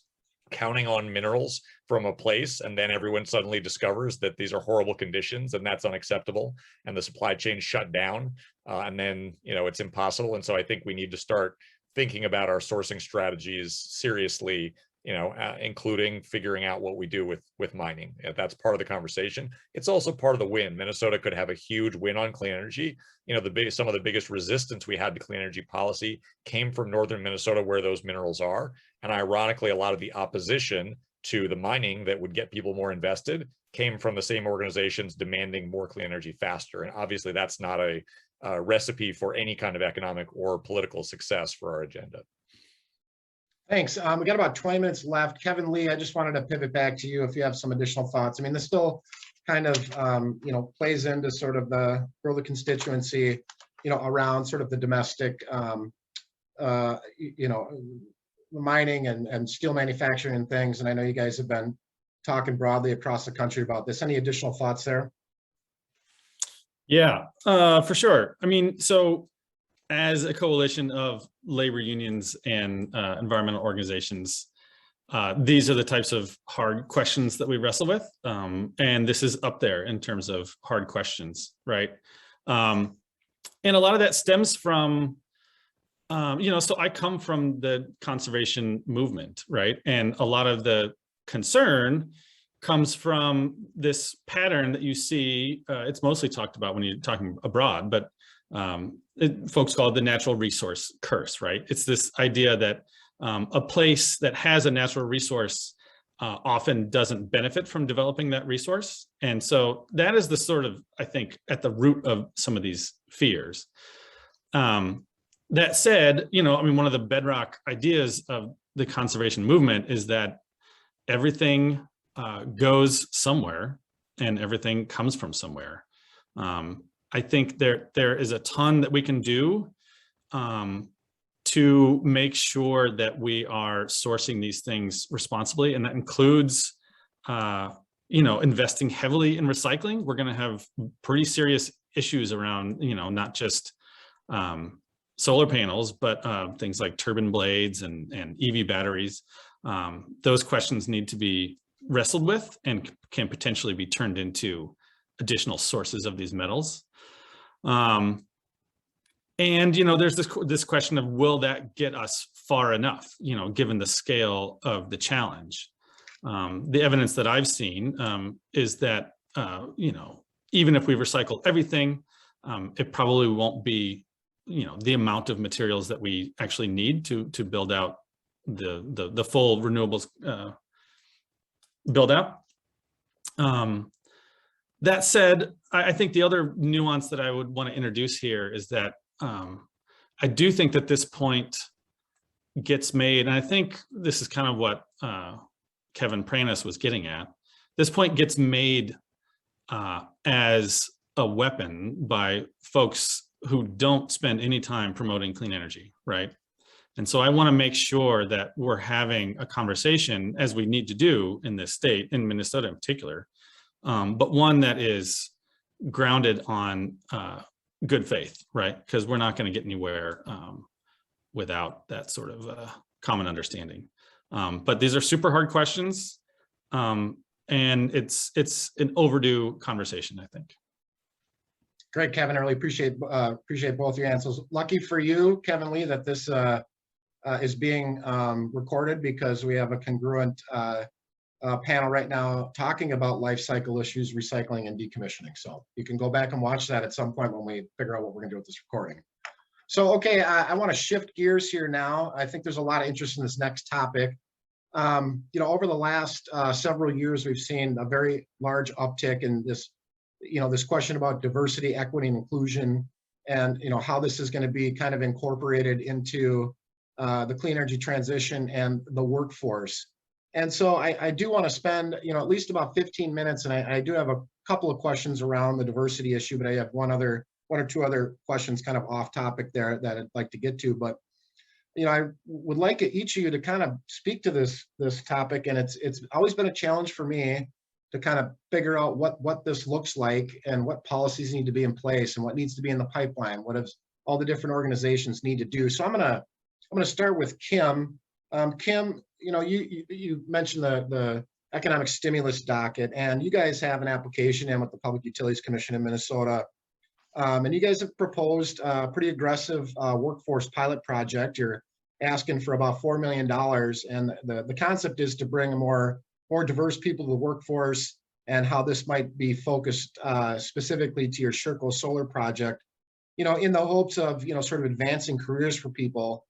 counting on minerals from a place, and then everyone suddenly discovers that these are horrible conditions, and that's unacceptable, and the supply chain shut down, and then, it's impossible. And so I think we need to start thinking about our sourcing strategies seriously, including figuring out what we do with mining. That's part of the conversation. It's also part of the win. Minnesota could have a huge win on clean energy. Some of the biggest resistance we had to clean energy policy came from northern Minnesota, where those minerals are. And ironically, a lot of the opposition to the mining that would get people more invested came from the same organizations demanding more clean energy faster. And obviously that's not a recipe for any kind of economic or political success for our agenda. Thanks. We got about 20 minutes left. Kevin Lee, I just wanted to pivot back to you if you have some additional thoughts. I mean, this still kind of, plays into sort of the grow the constituency, around sort of the domestic, mining and steel manufacturing and things. And I know you guys have been talking broadly across the country about this. Any additional thoughts there? Yeah, for sure. I mean, so as a coalition of labor unions and environmental organizations, these are the types of hard questions that we wrestle with. And this is up there in terms of hard questions, right? And a lot of that stems from, so I come from the conservation movement, right? And a lot of the concern comes from this pattern that you see. It's mostly talked about when you're talking abroad, but folks call it the natural resource curse, right? It's this idea that a place that has a natural resource often doesn't benefit from developing that resource. And so that is the sort of, I think, at the root of some of these fears. That said, I mean, one of the bedrock ideas of the conservation movement is that everything goes somewhere and everything comes from somewhere. I think there is a ton that we can do to make sure that we are sourcing these things responsibly. And that includes, investing heavily in recycling. We're going to have pretty serious issues around, not just solar panels, but things like turbine blades and EV batteries. Those questions need to be wrestled with and can potentially be turned into additional sources of these metals. And, there's this question of, will that get us far enough, given the scale of the challenge? The evidence that I've seen is that, even if we recycle everything, it probably won't be, the amount of materials that we actually need to build out the full renewables build out. That said, I think the other nuance that I would want to introduce here is that I do think that this point gets made, and I think this is kind of what Kevin Pranis was getting at. This point gets made as a weapon by folks who don't spend any time promoting clean energy, right? And so I want to make sure that we're having a conversation, as we need to do in this state, in Minnesota in particular, but one that is grounded on good faith, right? Because we're not going to get anywhere without that sort of common understanding. But these are super hard questions, and it's an overdue conversation, I think. Great, Kevin. I really appreciate both your answers. Lucky for you, Kevin Lee, that this is being recorded, because we have a congruent panel right now talking about life cycle issues, recycling, and decommissioning. So you can go back and watch that at some point when we figure out what we're going to do with this recording. So, okay, I want to shift gears here now. I think there's a lot of interest in this next topic. Over the last several years, we've seen a very large uptick in this, this question about diversity, equity, and inclusion, and how this is going to be kind of incorporated into the clean energy transition and the workforce. And so I do want to spend, at least about 15 minutes, and I do have a couple of questions around the diversity issue, but I have one or two other questions kind of off topic there that I'd like to get to. But I would like each of you to kind of speak to this topic, and it's always been a challenge for me to kind of figure out what this looks like and what policies need to be in place and what needs to be in the pipeline, what does all the different organizations need to do. So I'm gonna start with Kim. Kim, you mentioned the economic stimulus docket, and you guys have an application in with the Public Utilities Commission in Minnesota. And you guys have proposed a pretty aggressive workforce pilot project. You're asking for about $4 million. And the concept is to bring a more diverse people to the workforce, and how this might be focused specifically to your Sherco solar project, in the hopes of, sort of advancing careers for people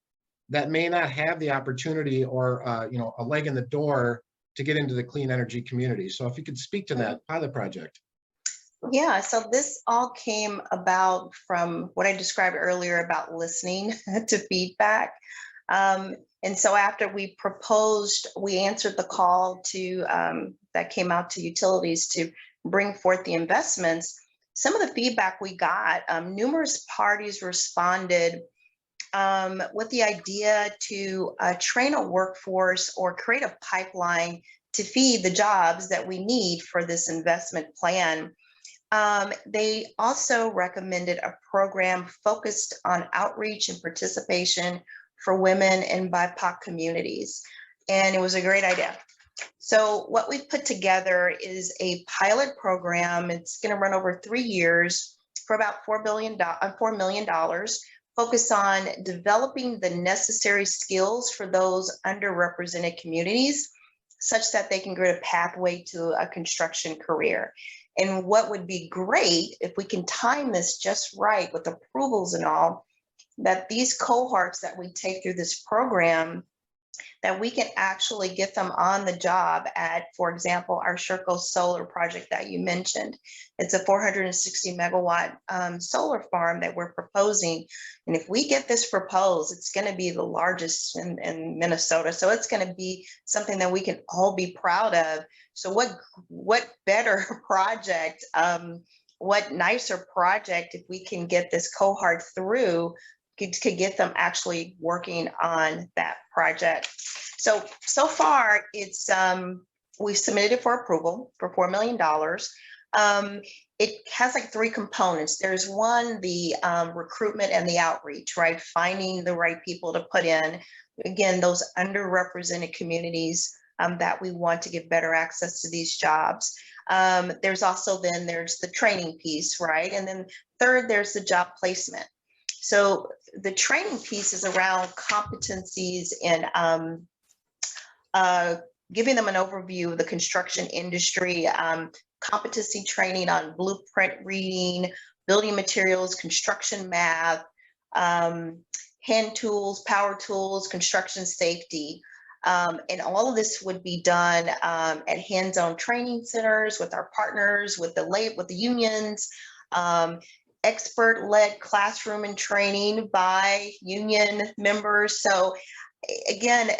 that may not have the opportunity or, a leg in the door to get into the clean energy community. So if you could speak to that pilot project. Yeah, so this all came about from what I described earlier about listening to feedback. And so after we proposed, we answered the call that came out to utilities to bring forth the investments. Some of the feedback we got, numerous parties responded with the idea to train a workforce or create a pipeline to feed the jobs that we need for this investment plan. They also recommended a program focused on outreach and participation for women in BIPOC communities. And it was a great idea. So what we've put together is a pilot program. It's going to run over 3 years for about $4 million, focused on developing the necessary skills for those underrepresented communities, such that they can get a pathway to a construction career. And what would be great if we can time this just right with approvals and all, that these cohorts that we take through this program, that we can actually get them on the job at, for example, our Sherco solar project that you mentioned. It's a 460 megawatt solar farm that we're proposing. And if we get this proposed, it's going to be the largest in Minnesota. So it's going to be something that we can all be proud of. So what better project, what nicer project if we can get this cohort through to get them actually working on that project. So far it's, we've submitted it for approval for $4 million. It has like 3 components. There's one, the recruitment and the outreach, right? Finding the right people to put in, again, those underrepresented communities that we want to get better access to these jobs. There's also there's the training piece, right? And then third, there's the job placement. So the training piece is around competencies and giving them an overview of the construction industry, competency training on blueprint reading, building materials, construction math, hand tools, power tools, construction safety. And all of this would be done at hands-on training centers with our partners, with the unions, expert-led classroom and training by union members. So again,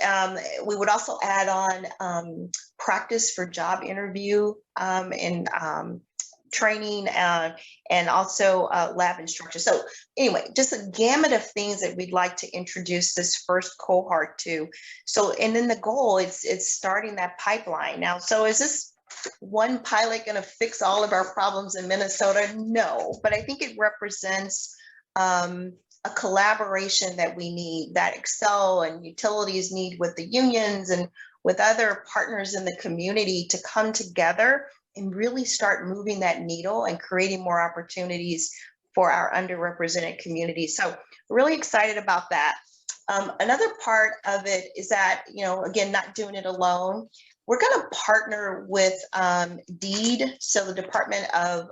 we would also add on practice for job interview and training and also lab instruction. So anyway, just a gamut of things that we'd like to introduce this first cohort to. So, and then the goal is starting that pipeline. Now, so is this one pilot going to fix all of our problems in Minnesota? No, but I think it represents a collaboration that we need, that Excel and utilities need with the unions and with other partners in the community to come together and really start moving that needle and creating more opportunities for our underrepresented communities. So really excited about that. Another part of it is that, you know, again, not doing it alone. We're going to partner with DEED, so the Department of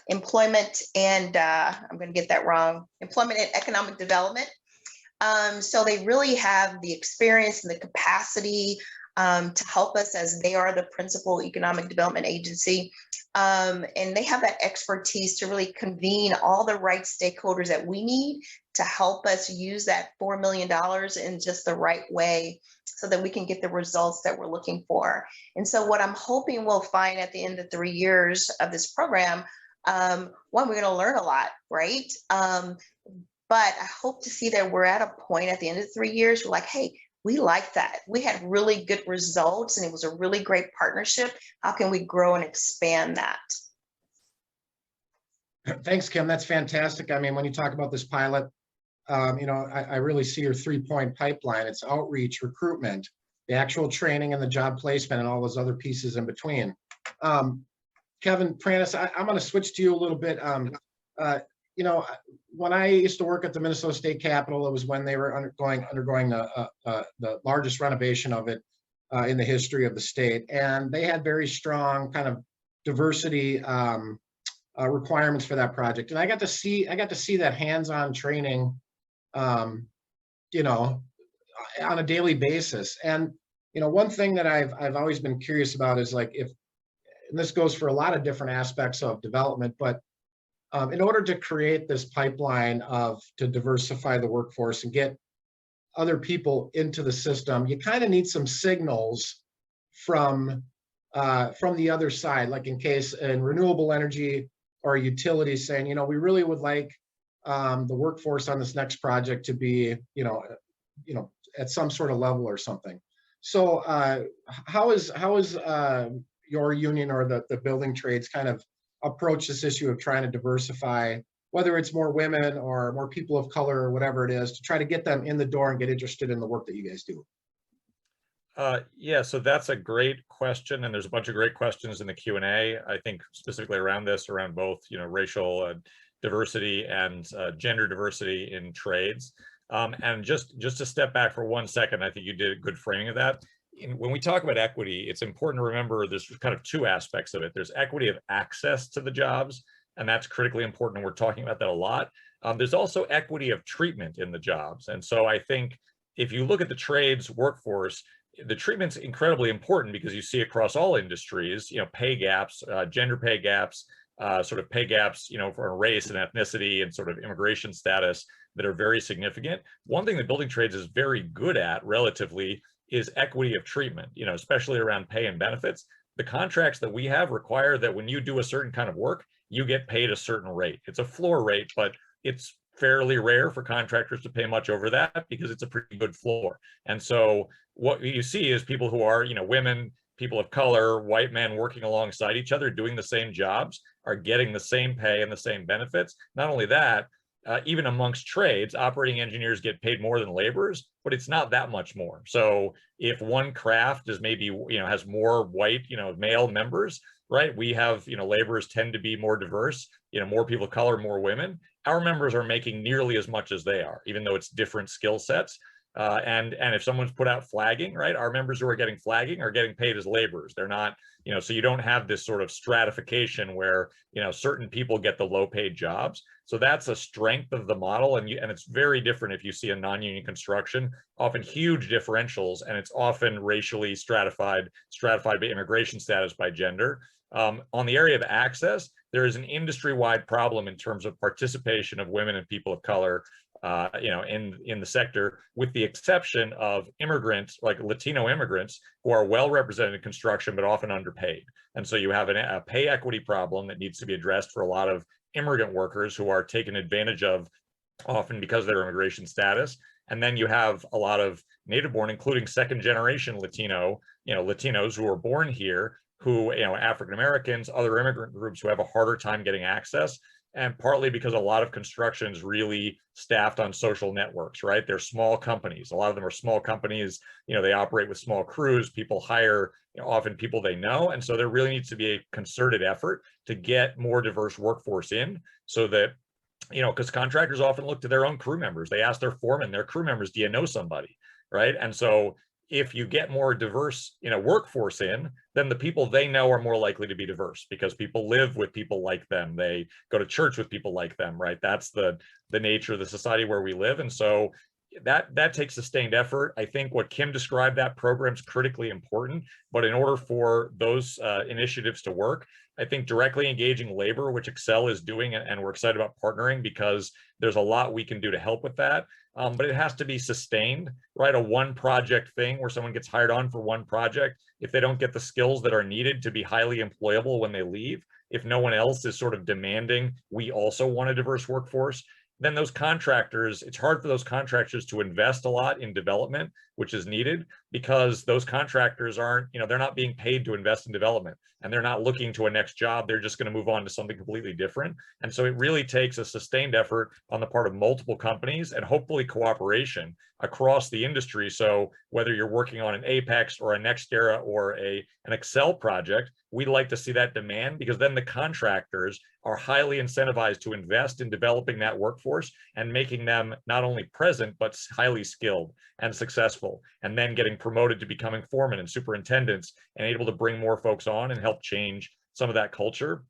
Employment and, I'm going to get that wrong, Employment and Economic Development. So they really have the experience and the capacity to help us, as they are the principal economic development agency. And they have that expertise to really convene all the right stakeholders that we need to help us use that $4 million in just the right way so that we can get the results that we're looking for. And so what I'm hoping we'll find at the end of 3 years of this program, one, we're going to learn a lot, right? But I hope to see that we're at a point at the end of 3 years, we're like, hey, we like that. We had really good results and it was a really great partnership. How can we grow and expand that? Thanks, Kim. That's fantastic. I mean, when you talk about this pilot, you know, I really see your 3-point pipeline. It's outreach, recruitment, the actual training and the job placement and all those other pieces in between. Kevin Prentice, I'm going to switch to you a little bit. You know, when I used to work at the Minnesota State Capitol, it was when they were undergoing the largest renovation of it in the history of the state, and they had very strong kind of diversity requirements for that project. And I got to see that hands-on training, you know, on a daily basis. And you know, one thing that I've always been curious about is like and this goes for a lot of different aspects of development, but in order to create this pipeline to diversify the workforce and get other people into the system, you kind of need some signals from the other side, like in renewable energy or utilities saying, you know, we really would like the workforce on this next project to be, you know, at some sort of level or something. So how is your union or the building trades kind of approach this issue of trying to diversify, whether it's more women or more people of color or whatever it is, to try to get them in the door and get interested in the work that you guys do? Yeah, so that's a great question, and there's a bunch of great questions in the Q&A. I think specifically around this, around both, you know, racial diversity and gender diversity in trades. And just to step back for 1 second, I think you did a good framing of that. When we talk about equity, it's important to remember there's kind of 2 aspects of it. There's equity of access to the jobs, and that's critically important, and we're talking about that a lot. There's also equity of treatment in the jobs. And so I think if you look at the trades workforce, the treatment's incredibly important because you see across all industries, you know, pay gaps, gender pay gaps, sort of pay gaps, you know, for race and ethnicity and sort of immigration status that are very significant. One thing that building trades is very good at relatively is equity of treatment, you know, especially around pay and benefits. The contracts that we have require that when you do a certain kind of work, you get paid a certain rate. It's a floor rate, but it's fairly rare for contractors to pay much over that because it's a pretty good floor. And so what you see is people who are, women, people of color, white men working alongside each other, doing the same jobs, are getting the same pay and the same benefits. Not only that, even amongst trades, operating engineers get paid more than laborers, but it's not that much more. So if one craft is maybe, has more white, male members, right? We have, laborers tend to be more diverse, more people of color, more women. Our members are making nearly as much as they are, even though it's different skill sets. And if someone's put out flagging, right, our members who are getting flagging are getting paid as laborers. They're not, so you don't have this sort of stratification where, certain people get the low paid jobs. So that's a strength of the model. And it's very different if you see a non-union construction, often huge differentials, and it's often racially stratified by immigration status, by gender. On the area of access, there is an industry-wide problem in terms of participation of women and people of color, in the sector, with the exception of immigrants, like Latino immigrants, who are well represented in construction, but often underpaid. And so you have a pay equity problem that needs to be addressed for a lot of immigrant workers who are taken advantage of, often because of their immigration status. And then you have a lot of native born, including second generation Latinos who were born here, who, African Americans, other immigrant groups who have a harder time getting access. And partly because a lot of construction is really staffed on social networks, right? They're small companies. A lot of them are small companies. They operate with small crews. People hire, often people they know. And so there really needs to be a concerted effort to get more diverse workforce in, so that, because contractors often look to their own crew members. They ask their foreman, their crew members, do you know somebody, right? And so if you get more diverse, workforce in, then the people they know are more likely to be diverse, because people live with people like them. They go to church with people like them, right? That's the nature of the society where we live. And so that takes sustained effort. I think what Kim described, that program, is critically important. But in order for those initiatives to work, I think directly engaging labor, which Excel is doing, and we're excited about partnering because there's a lot we can do to help with that. But it has to be sustained, right? A one project thing where someone gets hired on for one project, if they don't get the skills that are needed to be highly employable when they leave, if no one else is sort of demanding, we also want a diverse workforce, then those contractors, it's hard for those contractors to invest a lot in development, which is needed, because those contractors aren't, they're not being paid to invest in development, and they're not looking to a next job. They're just going to move on to something completely different. And so it really takes a sustained effort on the part of multiple companies, and hopefully cooperation across the industry. So whether you're working on an Apex or a NextEra or an Excel project, we'd like to see that demand, because then the contractors are highly incentivized to invest in developing that workforce and making them not only present, but highly skilled and successful, and then getting promoted to becoming foremen and superintendents and able to bring more folks on and help change some of that culture.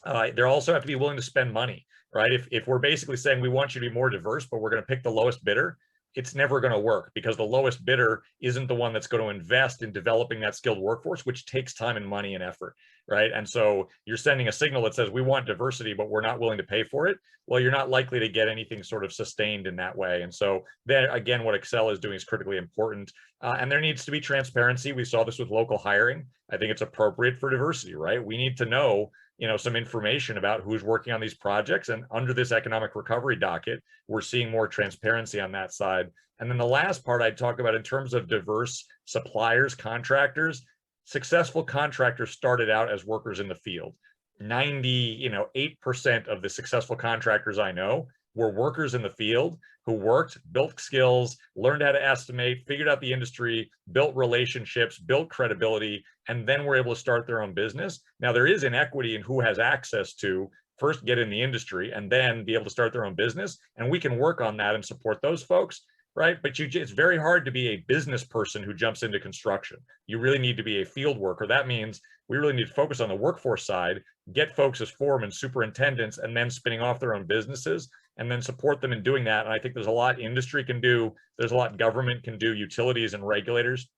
They also have to be willing to spend money, right? If we're basically saying we want you to be more diverse, but we're going to pick the lowest bidder, it's never going to work, because the lowest bidder isn't the one that's going to invest in developing that skilled workforce, which takes time and money and effort, right? And so you're sending a signal that says we want diversity, but we're not willing to pay for it. Well, you're not likely to get anything sort of sustained in that way. And so then again, what Excel is doing is critically important. And there needs to be transparency. We saw this with local hiring. I think it's appropriate for diversity, right? We need to know, some information about who's working on these projects. And under this economic recovery docket, we're seeing more transparency on that side. And then the last part I'd talk about in terms of diverse suppliers, contractors, successful contractors started out as workers in the field. 98% of the successful contractors I know were workers in the field who worked, built skills, learned how to estimate, figured out the industry, built relationships, built credibility, and then were able to start their own business. Now, there is inequity in who has access to first get in the industry and then be able to start their own business. And we can work on that and support those folks, right? But it's very hard to be a business person who jumps into construction. You really need to be a field worker. That means we really need to focus on the workforce side, get folks as foremen, superintendents, and then spinning off their own businesses, and then support them in doing that. And I think there's a lot industry can do. There's a lot government can do, utilities and regulators,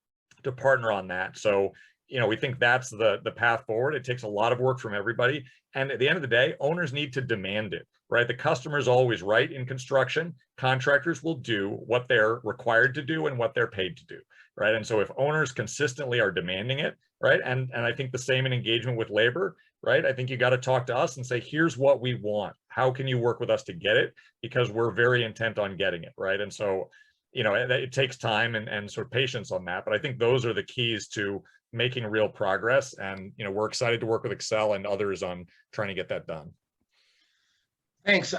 to partner on that. So, we think that's the path forward. It takes a lot of work from everybody. And at the end of the day, owners need to demand it, right? The customer is always right in construction. Contractors will do what they're required to do and what they're paid to do, right? And so if owners consistently are demanding it, right? And I think the same in engagement with labor, right? I think you got to talk to us and say, here's what we want. How can you work with us to get it? Because we're very intent on getting it, right? And so, you know, it takes time and sort of patience on that. But I think those are the keys to making real progress. And, you know, we're excited to work with Excel and others on trying to get that done. Thanks.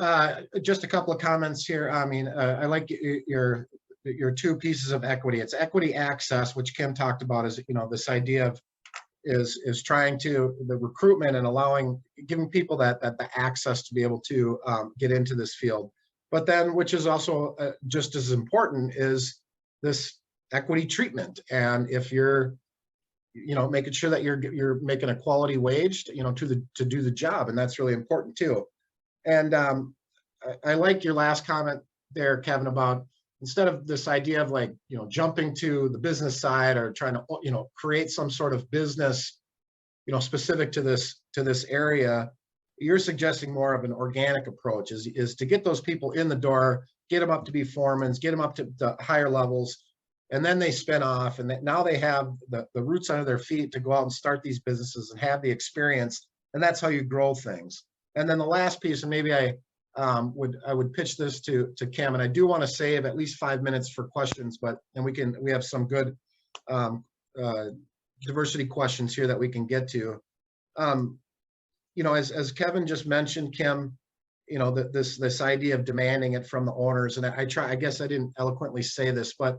Just a couple of comments here. I mean, I like your two pieces of equity. It's equity access, which Kim talked about, is, you know, this idea of is trying to the recruitment and giving people that the access to be able to get into this field. But then, which is also just as important, is this equity treatment. And if you're, you know, making sure that you're making a quality wage, you know, to do the job, and that's really important too. And I like your last comment there, Kevin, about instead of this idea of, like, you know, jumping to the business side or trying to, you know, create some sort of business, you know, specific to this area, you're suggesting more of an organic approach, is to get those people in the door, get them up to be foremen, get them up to the higher levels, and then they spin off, and now they have the roots under their feet to go out and start these businesses and have the experience, and that's how you grow things. And then the last piece, and maybe I would pitch this to Kim, and I do want to save at least 5 minutes for questions, and we have some good diversity questions here that we can get to. You know, as Kevin just mentioned, Kim, you know, this idea of demanding it from the owners, and I guess I didn't eloquently say this, but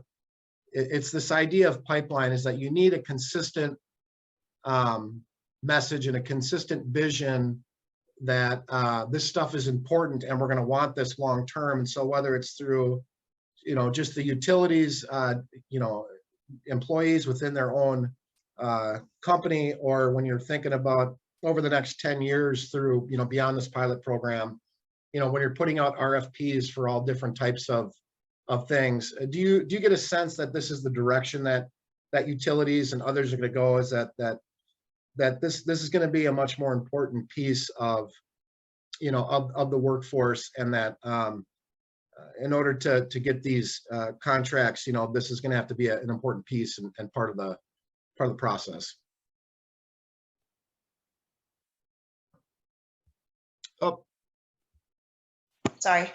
it's this idea of pipeline, is that you need a consistent message and a consistent vision that this stuff is important and we're going to want this long term. And so whether it's through, you know, just the utilities, you know, employees within their own company, or when you're thinking about over the next 10 years through, you know, beyond this pilot program, you know, when you're putting out RFPs for all different types of things, do you get a sense that this is the direction that utilities and others are going to go, is that this is going to be a much more important piece of, you know, of the workforce, and that in order to get these contracts, you know, this is going to have to be an important piece and part of the process. Oh, Sorry.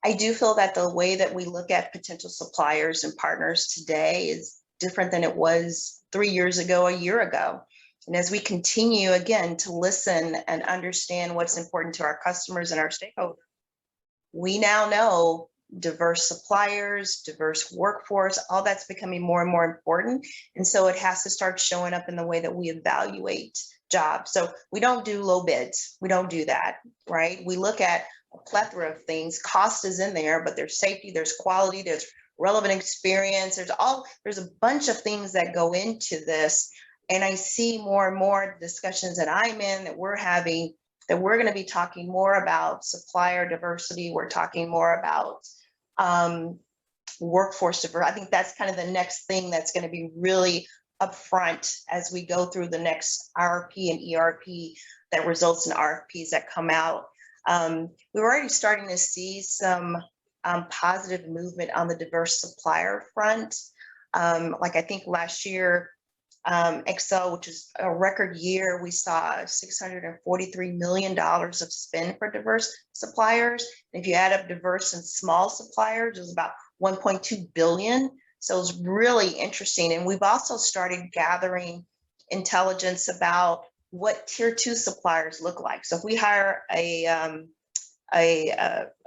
I do feel that the way that we look at potential suppliers and partners today is different than it was 3 years ago, a year ago. And as we continue, again, to listen and understand what's important to our customers and our stakeholders, we now know diverse suppliers, diverse workforce, all that's becoming more and more important. And so it has to start showing up in the way that we evaluate jobs. So we don't do low bids. We don't do that, right? We look at a plethora of things. Cost is in there, but there's safety, there's quality, there's relevant experience. There's a bunch of things that go into this. And I see more and more discussions that I'm in, that we're having, that we're going to be talking more about supplier diversity. We're talking more about workforce diversity. I think that's kind of the next thing that's going to be really upfront as we go through the next RFP and ERP that results in RFPs that come out. We're already starting to see some positive movement on the diverse supplier front. Like I think last year, Excel, which is a record year, we saw $643 million of spend for diverse suppliers. And if you add up diverse and small suppliers, it was about 1.2 billion. So it's really interesting. And we've also started gathering intelligence about what tier 2 suppliers look like. So if we hire a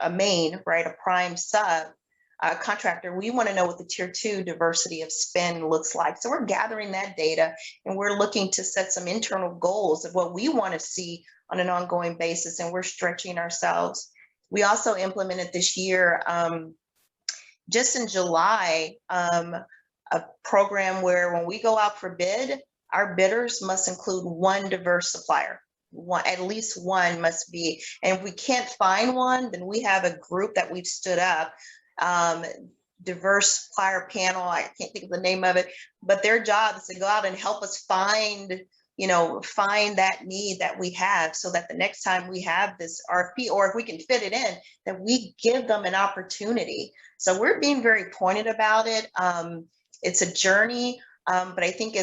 main, right, a prime sub contractor, we want to know what the tier 2 diversity of spend looks like. So we're gathering that data, and we're looking to set some internal goals of what we want to see on an ongoing basis, and we're stretching ourselves. We also implemented this year, just in July, a program where when we go out for bid, our bidders must include one diverse supplier. At least one must be. And if we can't find one, then we have a group that we've stood up, diverse supplier panel. I can't think of the name of it, but their job is to go out and help us find that need that we have, so that the next time we have this RFP, or if we can fit it in, that we give them an opportunity. So we're being very pointed about it. It's a journey, but I think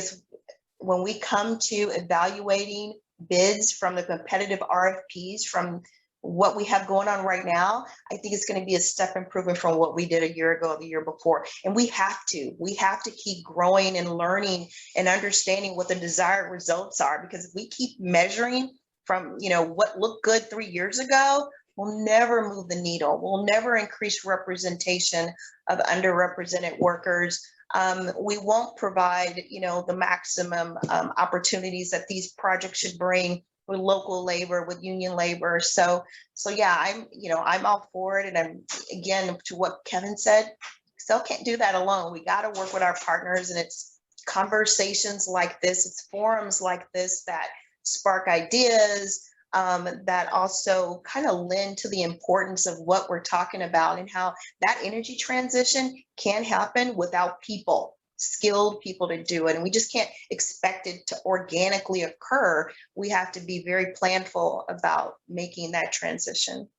when we come to evaluating bids from the competitive RFPs from what we have going on right now, I think it's going to be a step improvement from what we did a year ago, the year before. And we have to keep growing and learning and understanding what the desired results are, because if we keep measuring from, what looked good 3 years ago, we'll never move the needle. We'll never increase representation of underrepresented workers. We won't provide, the maximum opportunities that these projects should bring with local labor, with union labor. So yeah, I'm all for it. And I'm, again, to what Kevin said, still can't do that alone. We got to work with our partners, and it's conversations like this, it's forums like this that spark ideas, that also kind of lend to the importance of what we're talking about, and how that energy transition can happen without people, skilled people to do it. And we just can't expect it to organically occur. We have to be very planful about making that transition.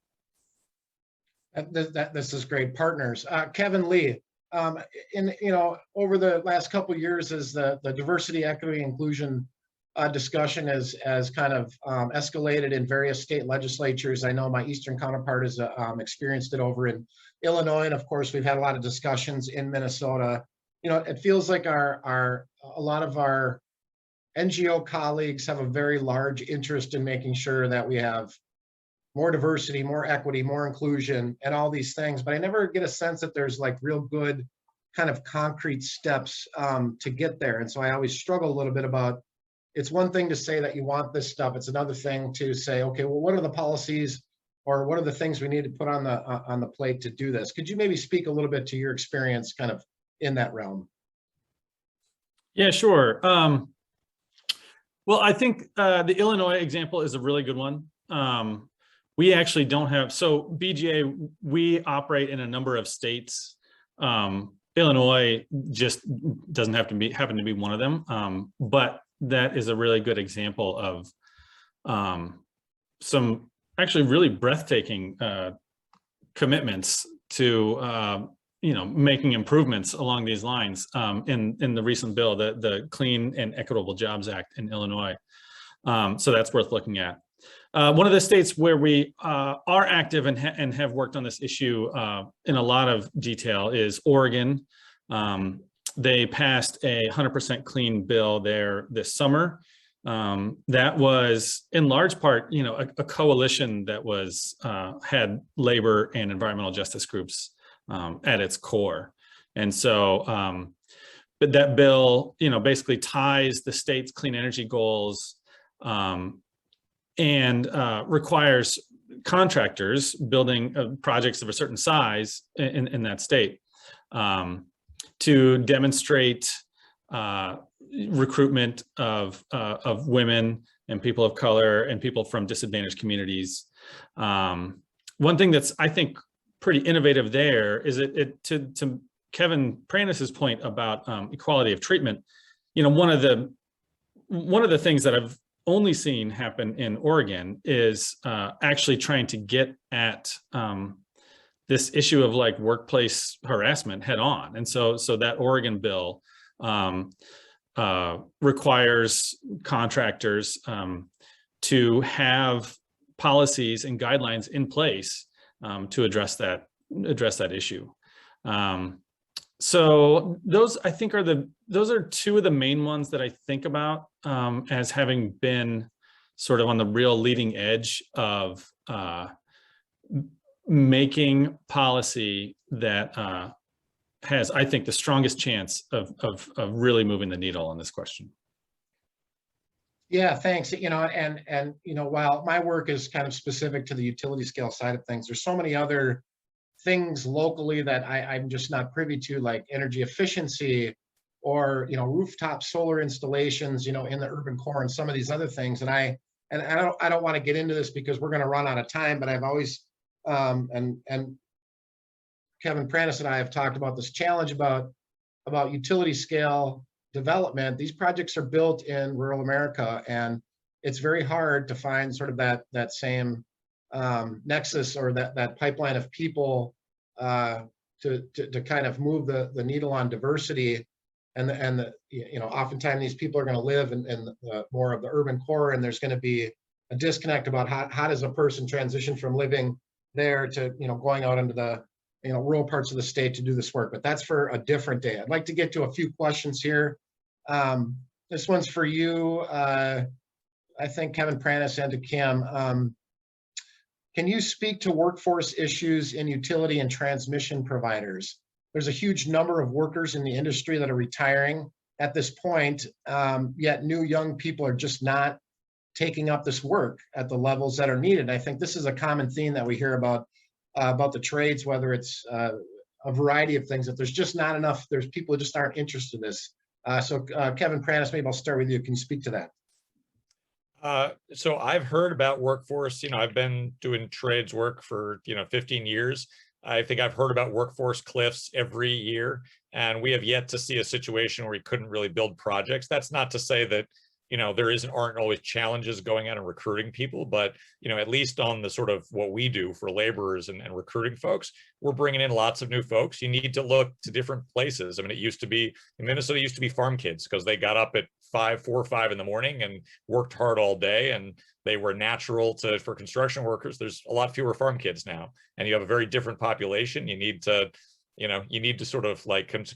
This is great. Partners. Kevin Lee, over the last couple of years, as the diversity, equity, inclusion discussion has kind of escalated in various state legislatures. I know my Eastern counterpart has experienced it over in Illinois. And of course, we've had a lot of discussions in Minnesota. It feels like a lot of our NGO colleagues have a very large interest in making sure that we have more diversity, more equity, more inclusion, and all these things. But I never get a sense that there's like real good kind of concrete steps to get there. And so I always struggle a little bit about, it's one thing to say that you want this stuff. It's another thing to say, okay, well, what are the policies or what are the things we need to put on the plate to do this? Could you maybe speak a little bit to your experience kind of in that realm? Yeah, sure. Well, I think the Illinois example is a really good one. We actually don't have, so BGA, we operate in a number of states. Illinois just doesn't happen to be one of them. But that is a really good example of some actually really breathtaking commitments to making improvements along these lines in the recent bill, the Clean and Equitable Jobs Act in Illinois. So that's worth looking at. One of the states where we are active and have worked on this issue in a lot of detail is Oregon. They passed a 100% clean bill there this summer. That was in large part, a coalition that had labor and environmental justice groups at its core. And so, but that bill, basically ties the state's clean energy goals and requires contractors building projects of a certain size in that state to demonstrate recruitment of women and people of color and people from disadvantaged communities. One thing that's, I think, pretty innovative there is to Kevin Pranis's point about equality of treatment. One of the things that I've only seen happen in Oregon is actually trying to get at this issue of like workplace harassment head on. And so that Oregon bill requires contractors to have policies and guidelines in place to address that issue. So those, I think, those are two of the main ones that I think about as having been sort of on the real leading edge of making policy that has, I think, the strongest chance of really moving the needle on this question. Yeah, thanks. And while my work is kind of specific to the utility scale side of things, there's so many other things locally that I'm just not privy to, like energy efficiency or rooftop solar installations, in the urban core and some of these other things. And I don't want to get into this because we're going to run out of time, but I've always and Kevin Pranis and I have talked about this challenge about utility scale development. These projects are built in rural America, and it's very hard to find sort of that same nexus or that pipeline of people to kind of move the needle on diversity. oftentimes these people are going to live in more of the urban core, and there's going to be a disconnect about how does a person transition from living there to, going out into the, rural parts of the state to do this work. But that's for a different day. I'd like to get to a few questions here. This one's for you, I think, Kevin Pranis, and to Kim. Can you speak to workforce issues in utility and transmission providers? There's a huge number of workers in the industry that are retiring at this point, yet new young people are just not taking up this work at the levels that are needed. I think this is a common theme that we hear about the trades, whether it's a variety of things, that there's just not enough, there's people who just aren't interested in this. So Kevin Pranis, maybe I'll start with you. Can you speak to that? So I've heard about workforce, I've been doing trades work for, 15 years. I think I've heard about workforce cliffs every year, and we have yet to see a situation where we couldn't really build projects. That's not to say that, there aren't always challenges going out and recruiting people, but, at least on the sort of what we do for laborers and recruiting folks, we're bringing in lots of new folks. You need to look to different places. I mean, Minnesota used to be farm kids because they got up at 4 or 5 in the morning and worked hard all day, and they were natural for construction workers. There's a lot fewer farm kids now, and you have a very different population. You need to sort of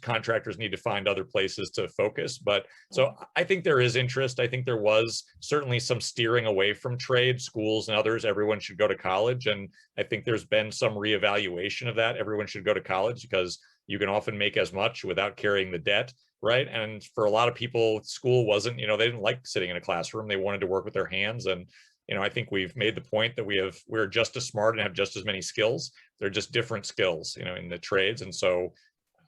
contractors need to find other places to focus. But so I think there is interest. I think there was certainly some steering away from trade schools and others. Everyone should go to college. And I think there's been some reevaluation of that. Everyone should go to college because you can often make as much without carrying the debt, right? And for a lot of people, school wasn't, they didn't like sitting in a classroom. They wanted to work with their hands. And I think we've made the point that we're just as smart and have just as many skills. They're just different skills, in the trades. And so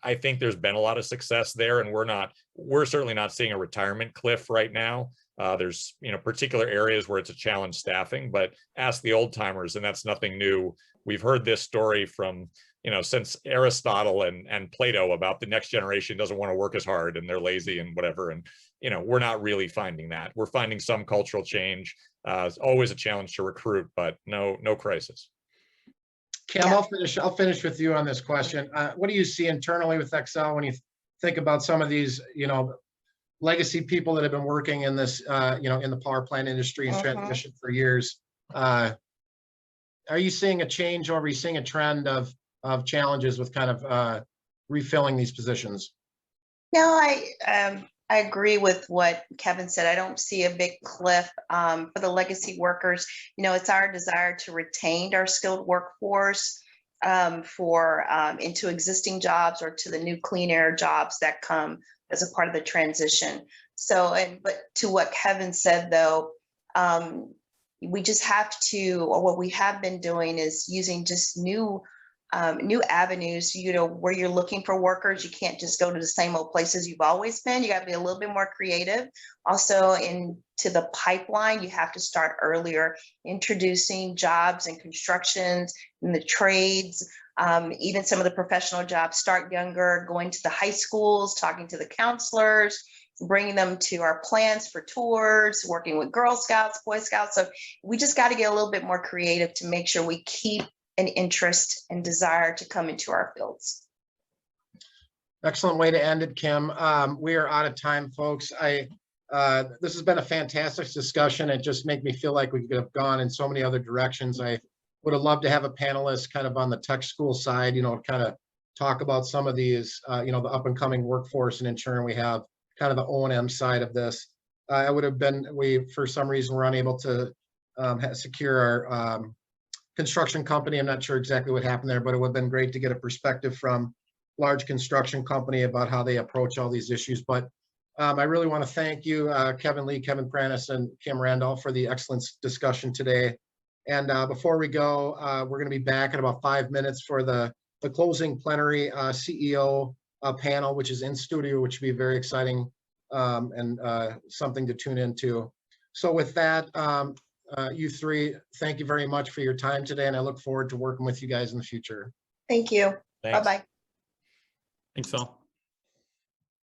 I think there's been a lot of success there, and we're certainly not seeing a retirement cliff right now. There's, particular areas where it's a challenge staffing, but ask the old timers, and that's nothing new. We've heard this story from, since Aristotle and Plato about the next generation doesn't want to work as hard and they're lazy and whatever. And, we're not really finding that. We're finding some cultural change. It's always a challenge to recruit, but no crisis. Kim, Yeah. I'll finish with you on this question. What do you see internally with Excel when you think about some of these, legacy people that have been working in this, in the power plant industry and transmission for years? Are you seeing a change, or are you seeing a trend of challenges with kind of refilling these positions? No, I agree with what Kevin said. I don't see a big cliff for the legacy workers. It's our desire to retain our skilled workforce into existing jobs or to the new clean air jobs that come as a part of the transition. But to what Kevin said, though, we just have to, or what we have been doing is using just new avenues, where you're looking for workers. You can't just go to the same old places you've always been. You got to be a little bit more creative. Also, into the pipeline, you have to start earlier, introducing jobs and constructions in the trades, even some of the professional jobs. Start younger, going to the high schools, talking to the counselors, bringing them to our plants for tours, working with Girl Scouts, Boy Scouts. So we just got to get a little bit more creative to make sure we keep an interest and desire to come into our fields. Excellent way to end it, Kim. We are out of time, folks. This has been a fantastic discussion. It just made me feel like we could have gone in so many other directions. I would have loved to have a panelist kind of on the tech school side, kind of talk about some of these, the up and coming workforce, and ensuring we have kind of the O&M side of this. It would have been, for some reason, were unable to secure our construction company. I'm not sure exactly what happened there, but it would have been great to get a perspective from large construction company about how they approach all these issues. But I really want to thank you, Kevin Lee, Kevin Pranis, and Kim Randolph, for the excellent discussion today. And before we go, we're going to be back in about 5 minutes for the closing plenary CEO panel, which is in studio, which will be very exciting and something to tune into. So with that, you three, thank you very much for your time today, and I look forward to working with you guys in the future. Thank you. Thanks. Bye-bye. Thanks all.